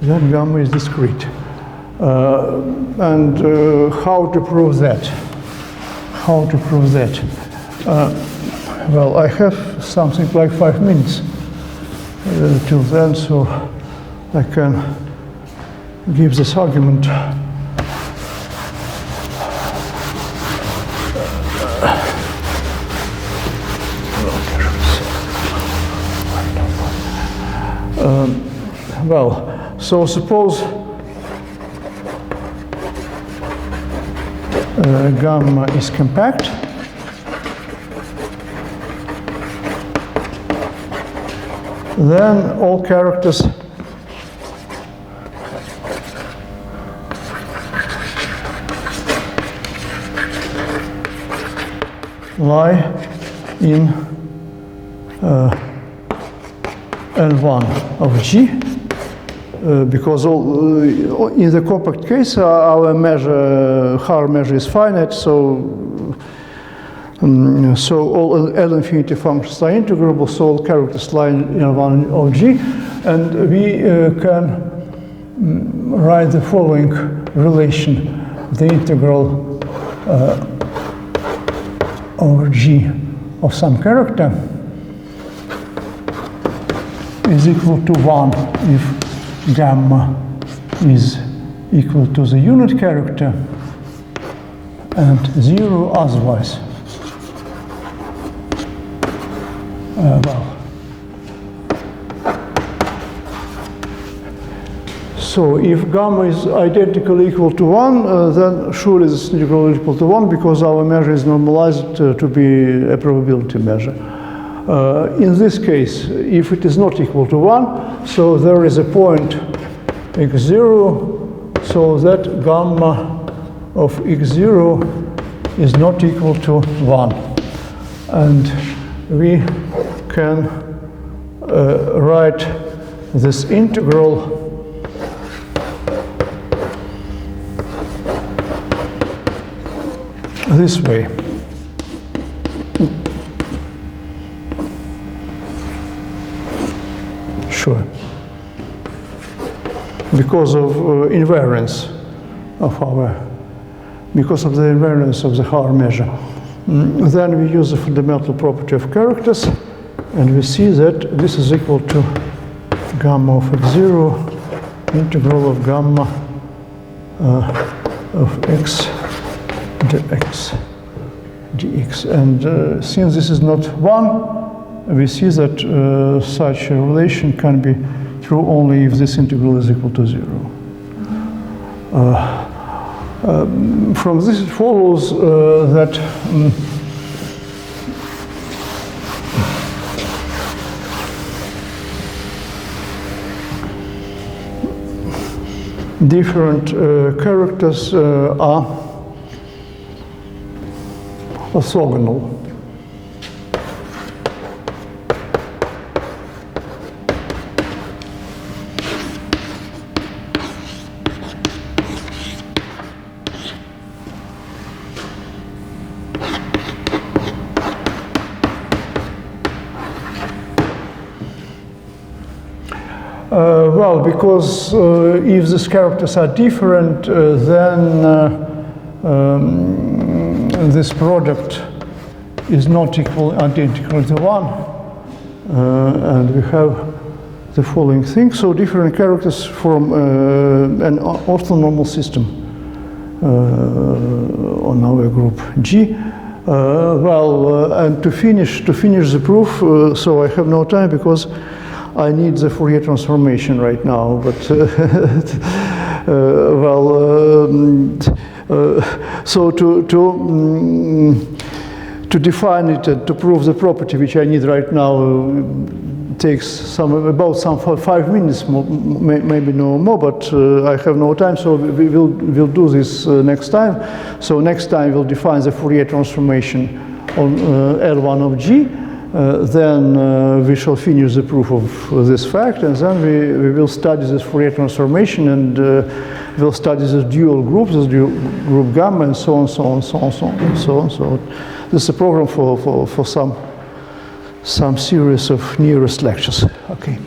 Then gamma is discrete. And how to prove that? How to prove that? Well, I have something like 5 minutes till then, so I can give this argument. Well, so suppose gamma is compact. Then all characters lie in L1 of G, because in the compact case our measure, Haar measure is finite, so all L infinity functions are integrable, so all characters lie in L1 of G, and we can write the following relation: the integral over G of some character is equal to 1 if gamma is equal to the unit character and 0 otherwise. So if gamma is identically equal to 1, then surely this integral is equal to 1 because our measure is normalized to be a probability measure. In this case, if it is not equal to 1, so there is a point x0, so that gamma of x0 is not equal to 1. And we can write this integral this way. Sure. Because of invariance of because of the invariance of the Haar measure. Then we use the fundamental property of characters, and we see that this is equal to gamma of x0 integral of gamma of x dx. And since this is not 1, we see that such a relation can be true only if this integral is equal to 0. From this it follows that different characters are orthogonal. Well, because if these characters are different, then this product is not identical to 1. And we have the following thing. So different characters from an orthonormal system on our group G. And to finish the proof, so I have no time because I need the Fourier transformation right now. But so to define it and to prove the property which I need right now takes about 5 minutes, maybe no more, but I have no time, so we'll do this next time. So next time we'll define the Fourier transformation on L1 of G, then we shall finish the proof of this fact, and then we will study this Fourier transformation, and we'll study this dual group, this dual group gamma, and so on, so on, so on, so on, so on. So this is a program for some series of nearest lectures. Okay.